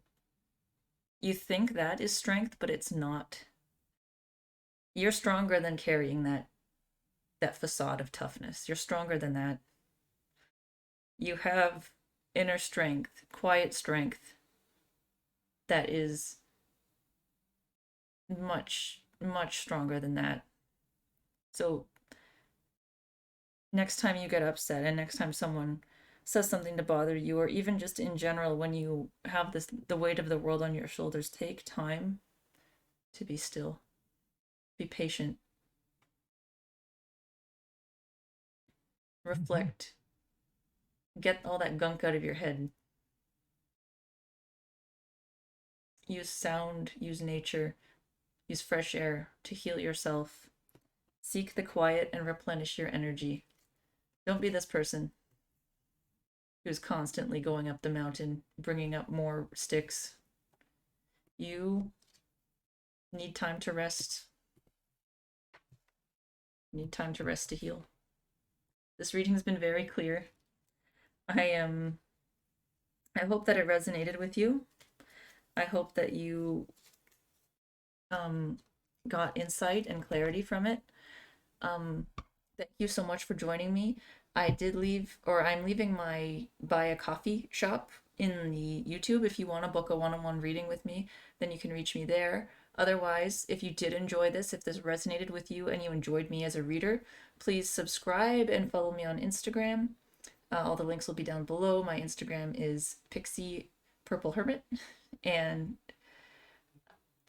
S1: you think that is strength, but it's not. You're stronger than carrying that facade of toughness. You're stronger than that. You have inner strength, quiet strength that is much, much stronger than that. So next time you get upset and next time someone says something to bother you, or even just in general, when you have the weight of the world on your shoulders, take time to be still. Be patient. Reflect. Get all that gunk out of your head. Use sound, use nature, use fresh air to heal yourself. Seek the quiet and replenish your energy. Don't be this person who's constantly going up the mountain, bringing up more sticks. You need time to rest. You need time to rest to heal. This reading has been very clear. I hope that it resonated with you. I hope that you got insight and clarity from it. Thank you so much for joining me. I'm leaving my buy a coffee shop in the YouTube. If you want to book a one-on-one reading with me, then you can reach me there. Otherwise, if you did enjoy this, if this resonated with you and you enjoyed me as a reader, please subscribe and follow me on Instagram. All the links will be down below. My Instagram is Pixie Purple Hermit. And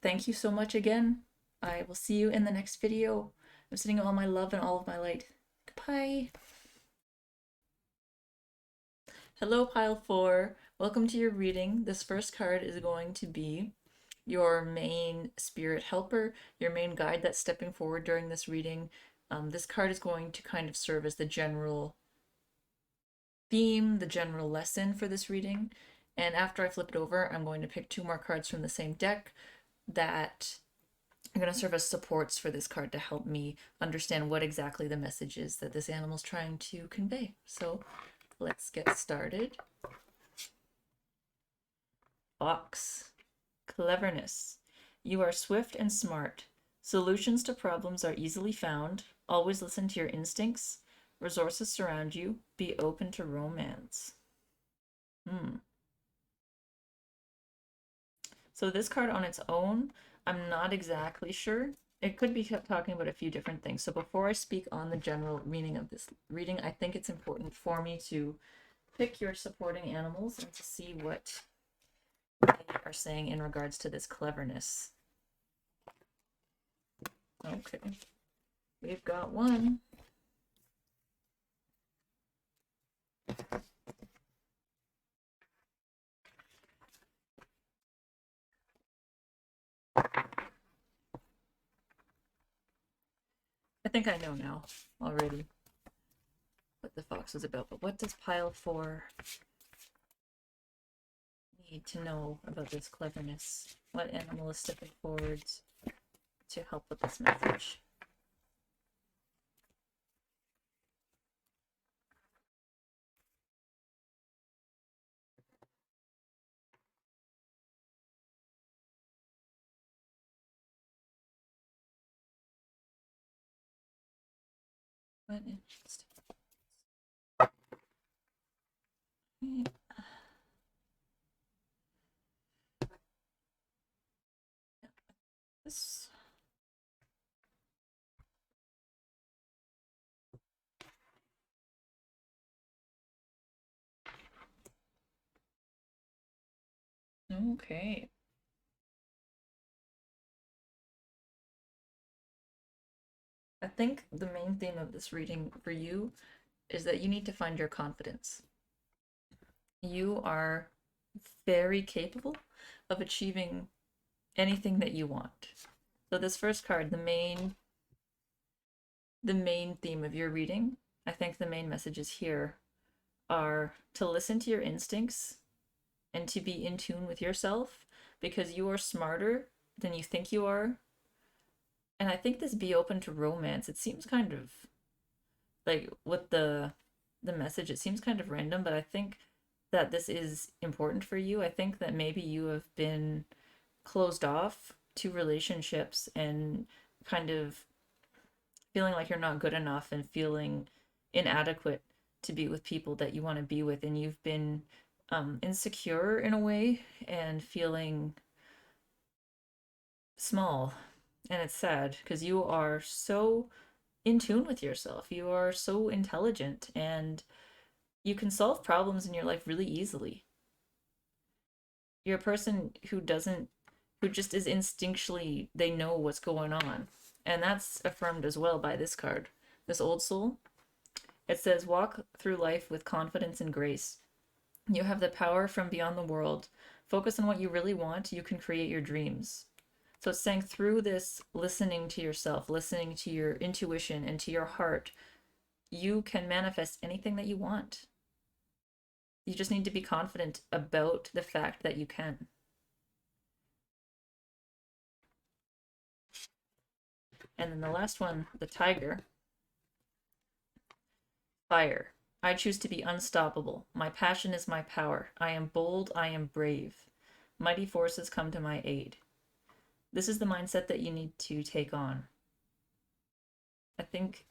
S1: thank you so much again. I will see you in the next video. I'm sending all my love and all of my light. Goodbye. Hello, Pile 4. Welcome to your reading. This first card is going to be your main spirit helper, your main guide that's stepping forward during this reading. This card is going to kind of serve as the general theme, the general lesson for this reading. And after I flip it over, I'm going to pick 2 more cards from the same deck that are going to serve as supports for this card to help me understand what exactly the message is that this animal's trying to convey. So let's get started. Fox. Cleverness. You are swift and smart. Solutions to problems are easily found. Always listen to your instincts. Resources surround you. Be open to romance. So this card on its own, I'm not exactly sure. It could be talking about a few different things. So before I speak on the general meaning of this reading, I think it's important for me to pick your supporting animals and to see what they are saying in regards to this cleverness. Okay, we've got one. I think I know now already what the fox is about, but what does pile 4 need to know about this cleverness? What animal is stepping forward to help with this message? What interesting. This. Okay. I think the main theme of this reading for you is that you need to find your confidence. You are very capable of achieving anything that you want. So this first card, the main theme of your reading, I think the main messages here are to listen to your instincts and to be in tune with yourself because you are smarter than you think you are. And I think this be open to romance, it seems kind of like with the message, it seems kind of random, but I think that this is important for you. I think that maybe you have been closed off to relationships and kind of feeling like you're not good enough and feeling inadequate to be with people that you want to be with, and you've been insecure in a way and feeling small. And it's sad because you are so in tune with yourself. You are so intelligent and you can solve problems in your life really easily. You're a person who just is instinctually, they know what's going on. And that's affirmed as well by this card, this old soul. It says, walk through life with confidence and grace. You have the power from beyond the world. Focus on what you really want. You can create your dreams. So it's saying through this listening to yourself, listening to your intuition and to your heart, you can manifest anything that you want. You just need to be confident about the fact that you can. And then the last one, the tiger, fire. I choose to be unstoppable. My passion is my power. I am bold. I am brave. Mighty forces come to my aid. This is the mindset that you need to take on. I think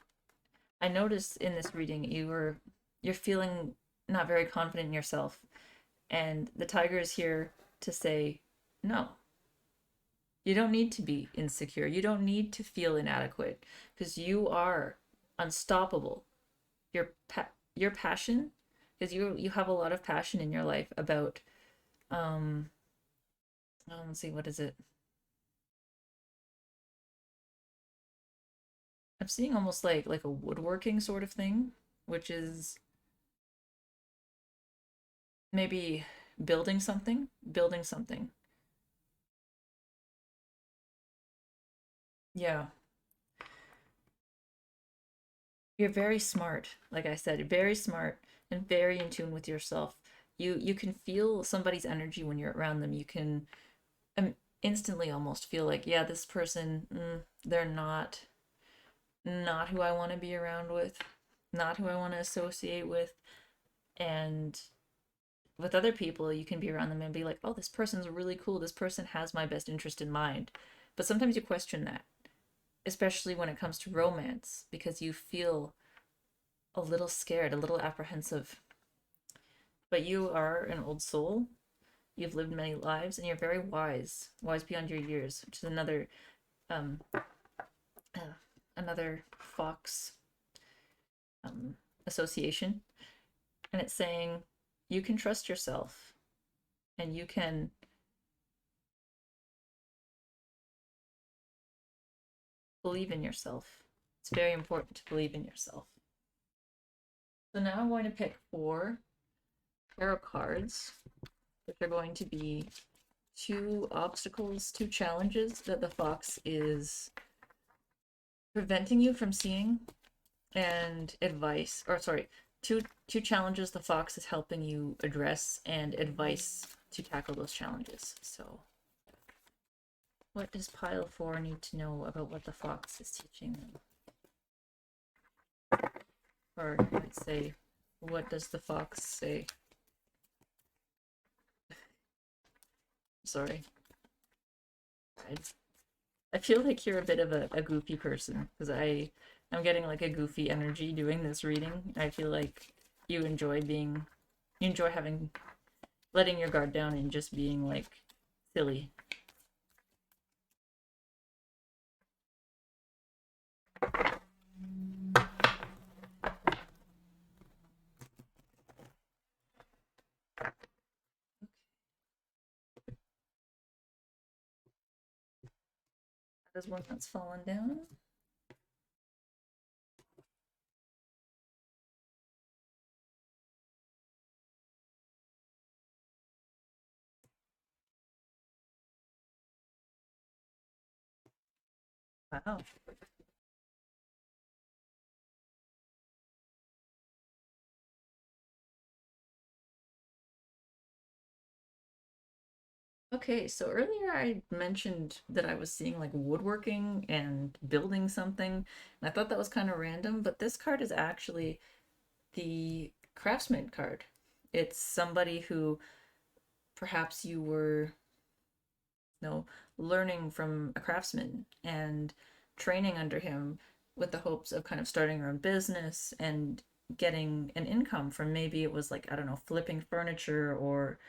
S1: I noticed in this reading you're feeling not very confident in yourself. And the tiger is here to say, no, you don't need to be insecure. You don't need to feel inadequate because you are unstoppable. Your passion, because you have a lot of passion in your life about um let's see, what is it? I'm seeing almost like a woodworking sort of thing, which is maybe building something. Yeah. You're very smart, like I said, very smart and very in tune with yourself. You can feel somebody's energy when you're around them. You can instantly almost feel like, yeah, this person, they're not who I want to be around with, not who I want to associate with. And with other people, you can be around them and be like, oh, this person's really cool. This person has my best interest in mind. But sometimes you question that, especially when it comes to romance, because you feel a little scared, a little apprehensive. But you are an old soul. You've lived many lives, and you're very wise, wise beyond your years, which is um, another fox um, association. And it's saying you can trust yourself, and you can believe in yourself. It's very important to believe in yourself. So now I'm going to pick 4 tarot cards, which are going to be 2 obstacles, 2 challenges that the fox is preventing you from seeing, and advice, or sorry, two challenges the fox is helping you address, and advice to tackle those challenges. So what does pile 4 need to know about what the fox is teaching them? Or let's say, what does the fox say? Sorry. I feel like you're a bit of a goofy person because I'm getting like a goofy energy doing this reading. I feel like you enjoy having letting your guard down and just being like silly. That is one that's fallen down. Wow. Okay, so earlier I mentioned that I was seeing like woodworking and building something, and I thought that was kind of random, but this card is actually the craftsman card. It's somebody who perhaps you were, you know, learning from a craftsman and training under him with the hopes of kind of starting your own business and getting an income from, maybe it was like, I don't know, flipping furniture or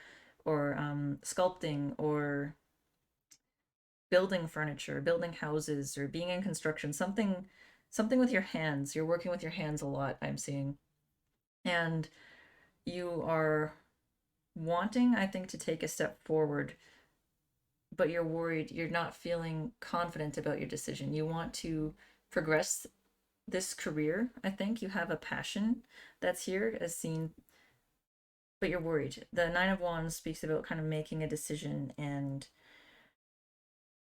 S1: sculpting or building furniture, building houses, or being in construction, something with your hands. You're working with your hands a lot, I'm seeing. And you are wanting, I think, to take a step forward, but you're worried, you're not feeling confident about your decision. You want to progress this career. I think you have a passion that's here as seen, but you're worried. The Nine of Wands speaks about kind of making a decision and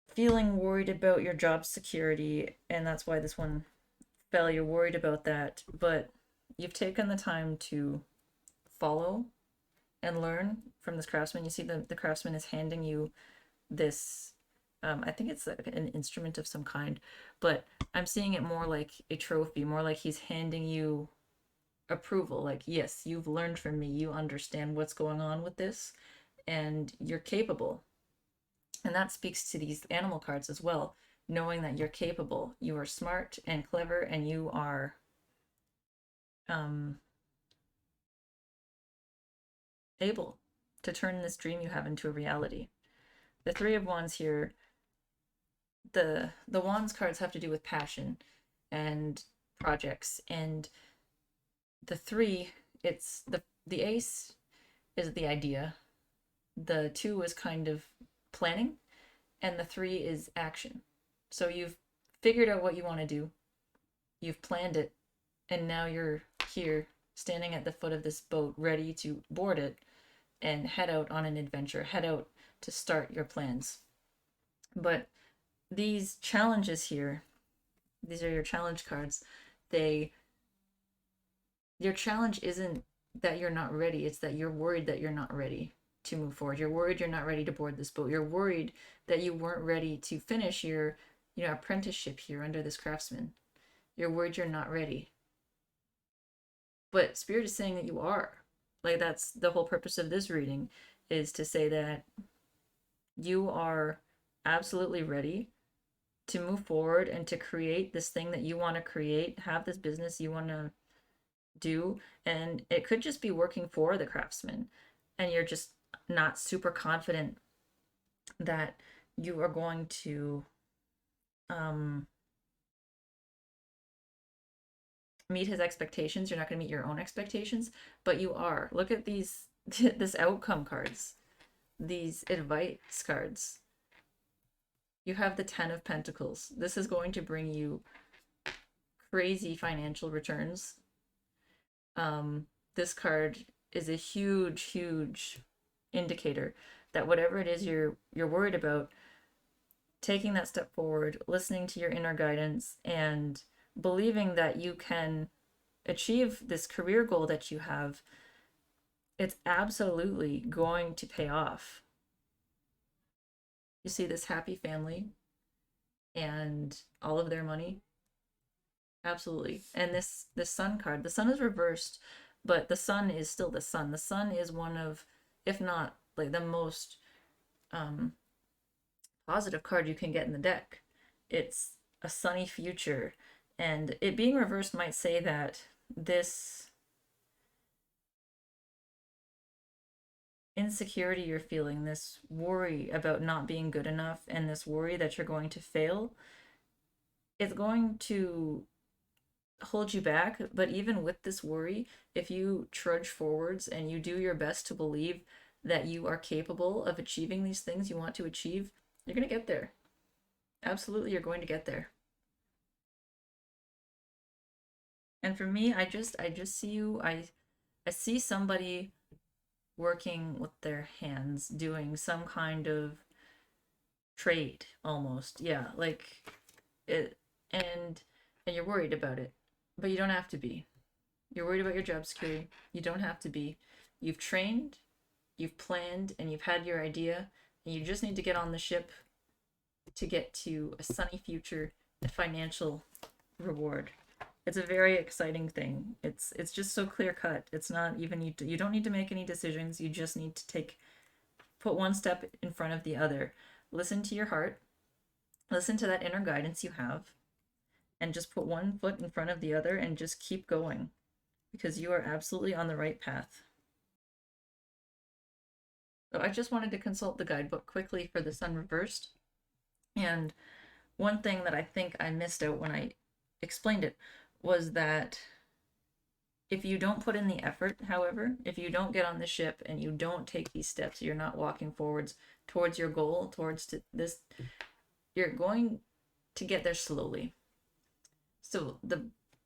S1: feeling worried about your job security, and that's why this one fell. You're worried about that, but you've taken the time to follow and learn from this craftsman. You see the craftsman is handing you this, I think it's like an instrument of some kind, but I'm seeing it more like a trophy, more like he's handing you approval. Like, yes, you've learned from me, you understand what's going on with this, and you're capable. And that speaks to these animal cards as well, knowing that you're capable, you are smart and clever, and you are um, able to turn this dream you have into a reality. The Three of Wands here, the Wands cards have to do with passion and projects, and the three, it's the ace is the idea, the two is kind of planning, and the three is action. So you've figured out what you want to do, you've planned it, and now you're here standing at the foot of this boat ready to board it and head out on an adventure, head out to start your plans. But these challenges here, these are your challenge cards. They Your challenge isn't that you're not ready, it's that you're worried that you're not ready to move forward. You're worried you're not ready to board this boat. You're worried that you weren't ready to finish your, apprenticeship here under this craftsman. You're worried you're not ready. But Spirit is saying that you are. Like, that's the whole purpose of this reading, is to say that you are absolutely ready to move forward and to create this thing that you want to create, have this business you want to do. And it could just be working for the craftsman, and you're just not super confident that you are going to meet his expectations. You're not going to meet your own expectations, but you are. Look at these this outcome cards, these advice cards. You have the 10 of Pentacles. This is going to bring you crazy financial returns. This card is a huge, huge indicator that whatever it is you're worried about, taking that step forward, listening to your inner guidance, and believing that you can achieve this career goal that you have, it's absolutely going to pay off. You see this happy family and all of their money. Absolutely. And this sun card, the sun is reversed, but the sun is still the sun. The sun is one of, if not like the most positive card you can get in the deck. It's a sunny future, and it being reversed might say that this insecurity you're feeling, this worry about not being good enough, and this worry that you're going to fail, it's going to hold you back. But even with this worry, if you trudge forwards and you do your best to believe that you are capable of achieving these things you want to achieve, you're going to get there. Absolutely, you're going to get there. And for me, I just see you, I see somebody working with their hands, doing some kind of trade almost. Yeah, like it, and you're worried about it, but you don't have to be. You're worried about your job security. You don't have to be. You've trained, you've planned, and you've had your idea, and you just need to get on the ship to get to a sunny future, a financial reward. It's a very exciting thing. It's just so clear cut. It's not even you don't need to make any decisions. You just need to put one step in front of the other. Listen to your heart. Listen to that inner guidance you have, and just put one foot in front of the other and just keep going, because you are absolutely on the right path. So I just wanted to consult the guidebook quickly for the sun reversed. And one thing that I think I missed out when I explained it was that if you don't put in the effort, however, if you don't get on the ship and you don't take these steps, you're not walking forwards towards your goal, towards this, you're going to get there slowly. So the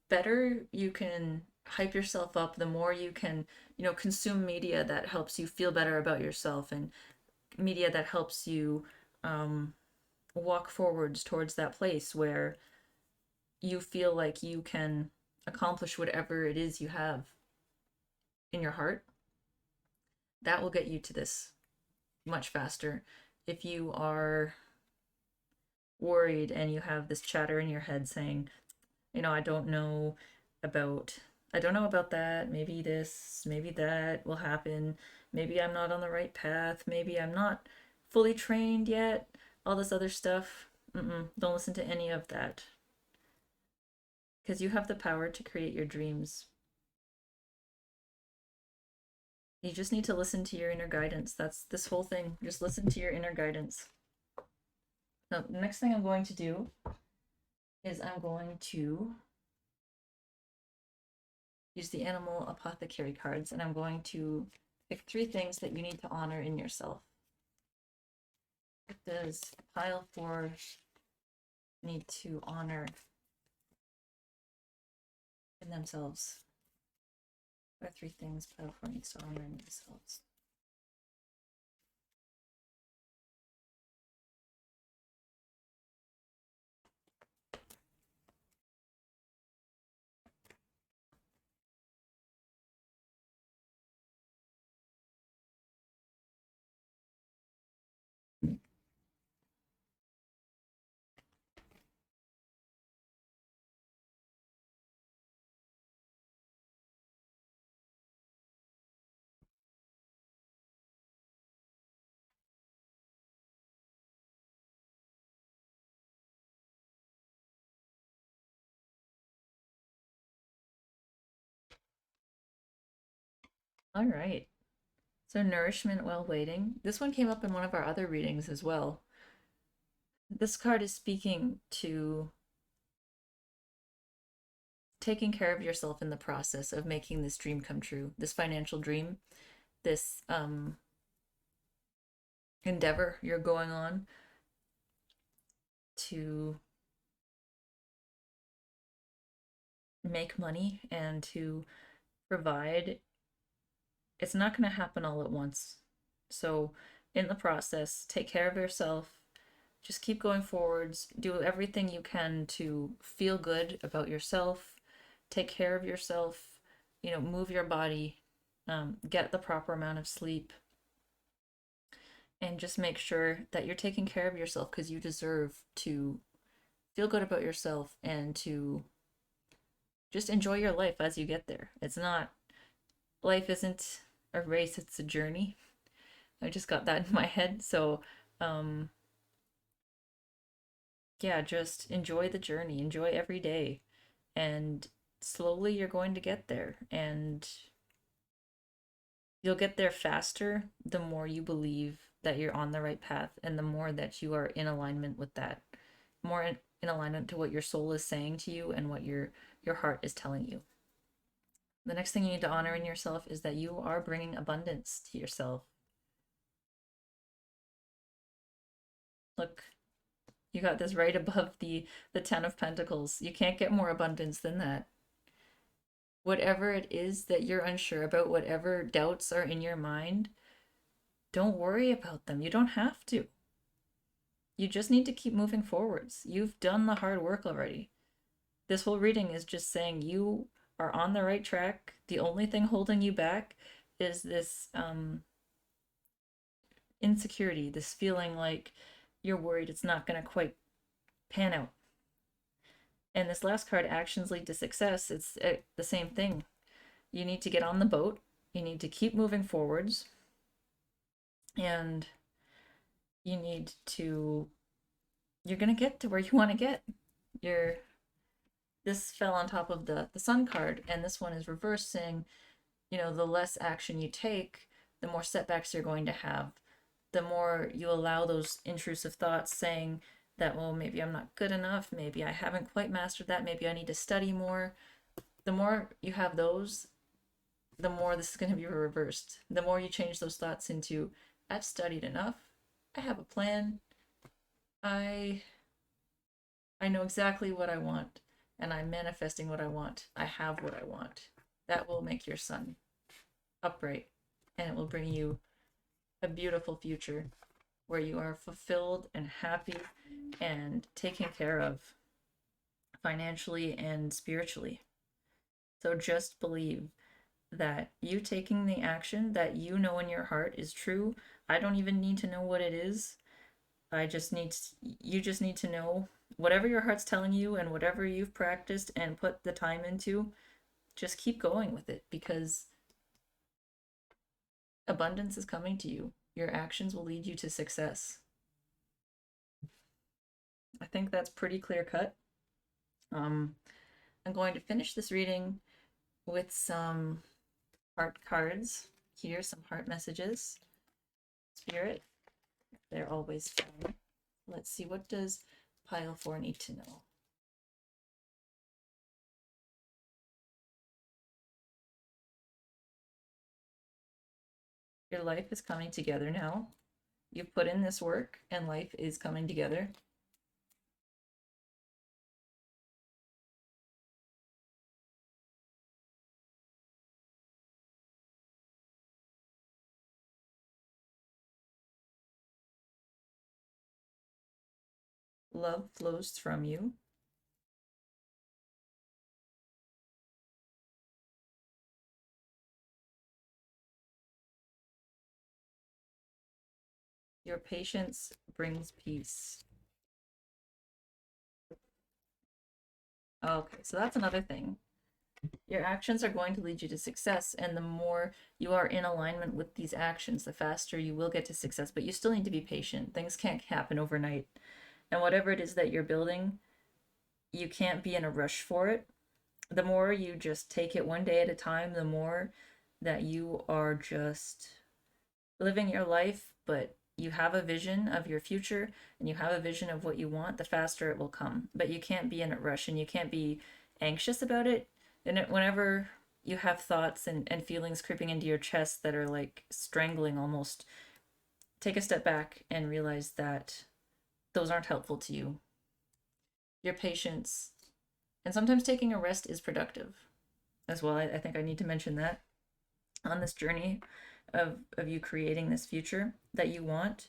S1: better you can hype yourself up, the more you can, consume media that helps you feel better about yourself, and media that helps you walk forwards towards that place where you feel like you can accomplish whatever it is you have in your heart. That will get you to this much faster. If you are worried and you have this chatter in your head saying, I don't know about that. Maybe this, maybe that will happen. Maybe I'm not on the right path. Maybe I'm not fully trained yet. All this other stuff. Don't listen to any of that. Because you have the power to create your dreams. You just need to listen to your inner guidance. That's this whole thing. Just listen to your inner guidance. Now, the next thing I'm going to do is I'm going to use the animal apothecary cards, and I'm going to pick 3 things that you need to honor in yourself. What does pile 4 need to honor in themselves? What are 3 things pile 4 needs to honor in themselves? All right. So, nourishment while waiting. This one came up in one of our other readings as well. This card is speaking to taking care of yourself in the process of making this dream come true, this financial dream, this endeavor you're going on to make money and to provide. It's not going to happen all at once. So, in the process, take care of yourself. Just keep going forwards. Do everything you can to feel good about yourself. Take care of yourself. Move your body. Get the proper amount of sleep. And just make sure that you're taking care of yourself because you deserve to feel good about yourself and to just enjoy your life as you get there. Life isn't a race, it's a journey. I just got that in my head. So, yeah, just enjoy the journey, enjoy every day. And slowly you're going to get there. And you'll get there faster the more you believe that you're on the right path and the more that you are in alignment with that. More in alignment to what your soul is saying to you and what your heart is telling you. The next thing you need to honor in yourself is that you are bringing abundance to yourself. Look, you got this right above the 10 of Pentacles. You can't get more abundance than that. Whatever it is that you're unsure about, whatever doubts are in your mind, don't worry about them. You don't have to. You just need to keep moving forwards. You've done the hard work already. This whole reading is just saying you are on the right track. The only thing holding you back is this insecurity, this feeling like you're worried it's not going to quite pan out. And this last card, actions lead to success, it's the same thing. You need to get on the boat. You need to keep moving forwards. And you need to, you're going to get to where you want to get. This fell on top of the sun card, and this one is reversed, saying, the less action you take, the more setbacks you're going to have. The more you allow those intrusive thoughts saying that, well, maybe I'm not good enough, maybe I haven't quite mastered that, maybe I need to study more. The more you have those, the more this is going to be reversed. The more you change those thoughts into, I've studied enough, I have a plan, I know exactly what I want, and I'm manifesting what I want. I have what I want. That will make your sun upright, and it will bring you a beautiful future where you are fulfilled and happy and taken care of financially and spiritually. So just believe that you taking the action that you know in your heart is true. I don't even need to know what it is. you just need to know whatever your heart's telling you and whatever you've practiced and put the time into, just keep going with it because abundance is coming to you. Your actions will lead you to success. I think that's pretty clear cut. Um, I'm going to finish this reading with some heart cards here, some heart messages. Spirit, they're always fun. Let's see, what does pile 4 need to know? Your life is coming together now. You've put in this work and life is coming together. Love flows from you. Your patience brings peace. Okay, so that's another thing. Your actions are going to lead you to success, and the more you are in alignment with these actions, the faster you will get to success. But you still need to be patient. Things can't happen overnight. And whatever it is that you're building, you can't be in a rush for it. The more you just take it one day at a time, the more that you are just living your life, but you have a vision of your future and you have a vision of what you want, the faster it will come. But you can't be in a rush and you can't be anxious about it. And whenever you have thoughts and feelings creeping into your chest that are like strangling almost, take a step back and realize that those aren't helpful to you. Your patience and sometimes taking a rest is productive as well. I think I need to mention that on this journey of you creating this future that you want,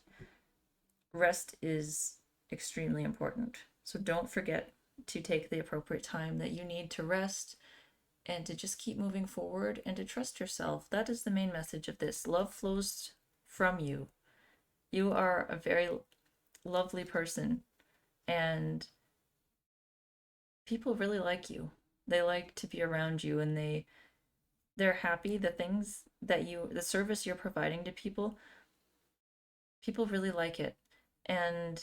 S1: rest is extremely important. So don't forget to take the appropriate time that you need to rest and to just keep moving forward and to trust yourself. That is the main message of this. Love flows from you. You are a very lovely person and people really like you. They like to be around you and they're happy. The service you're providing to people, people really like it. And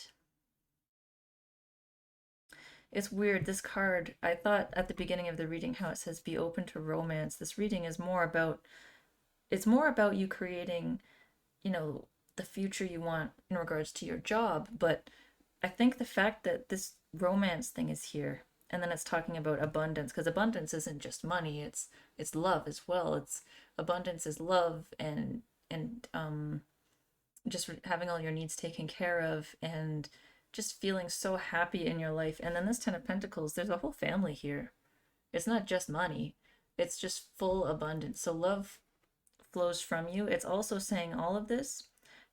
S1: it's weird, this card, I thought at the beginning of the reading how it says be open to romance. This reading is more about, it's more about you creating, you know, the future you want in regards to your job. But I think the fact that this romance thing is here and then it's talking about abundance, because abundance isn't just money, it's love as well. It's abundance is love and just having all your needs taken care of and just feeling so happy in your life. And then this 10 of Pentacles, there's a whole family here. It's not just money, it's just full abundance. So love flows from you. It's also saying all of this,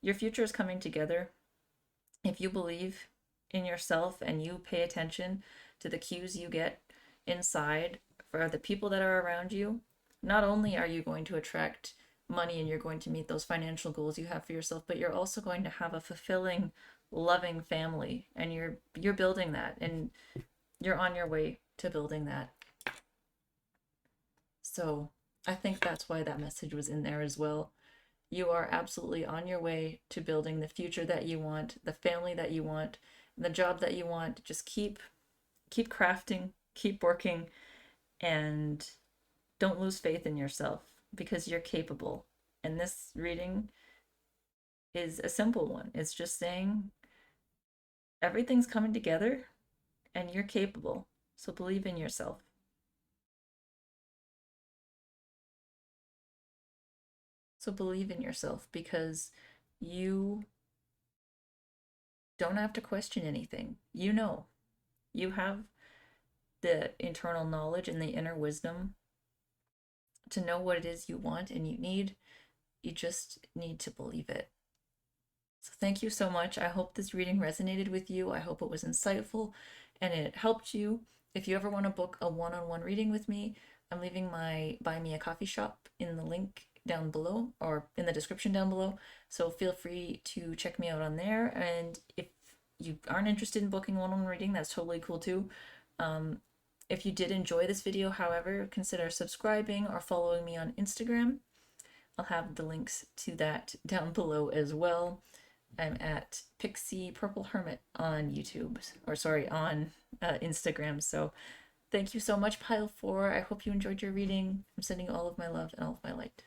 S1: your future is coming together. If you believe in yourself and you pay attention to the cues you get inside for the people that are around you, not only are you going to attract money and you're going to meet those financial goals you have for yourself, but you're also going to have a fulfilling, loving family, and you're building that and you're on your way to building that. So I think that's why that message was in there as well. You are absolutely on your way to building the future that you want, the family that you want, the job that you want. Just keep crafting, keep working, and don't lose faith in yourself because you're capable. And this reading is a simple one. It's just saying everything's coming together and you're capable. So believe in yourself. So believe in yourself because you don't have to question anything. You know, you have the internal knowledge and the inner wisdom to know what it is you want and you need. You just need to believe it. So thank you so much. I hope this reading resonated with you. I hope it was insightful and it helped you. If you ever want to book a one-on-one reading with me, I'm leaving my Buy Me a Coffee shop in the link down below or in the description down below. So feel free to check me out on there. And if you aren't interested in booking one-on-one reading, that's totally cool too. If you did enjoy this video, however, consider subscribing or following me on Instagram. I'll have the links to that down below as well. I'm at Pixie Purple Hermit on YouTube, or sorry, on Instagram. So thank you so much, Pile 4. I hope you enjoyed your reading. I'm sending you all of my love and all of my light.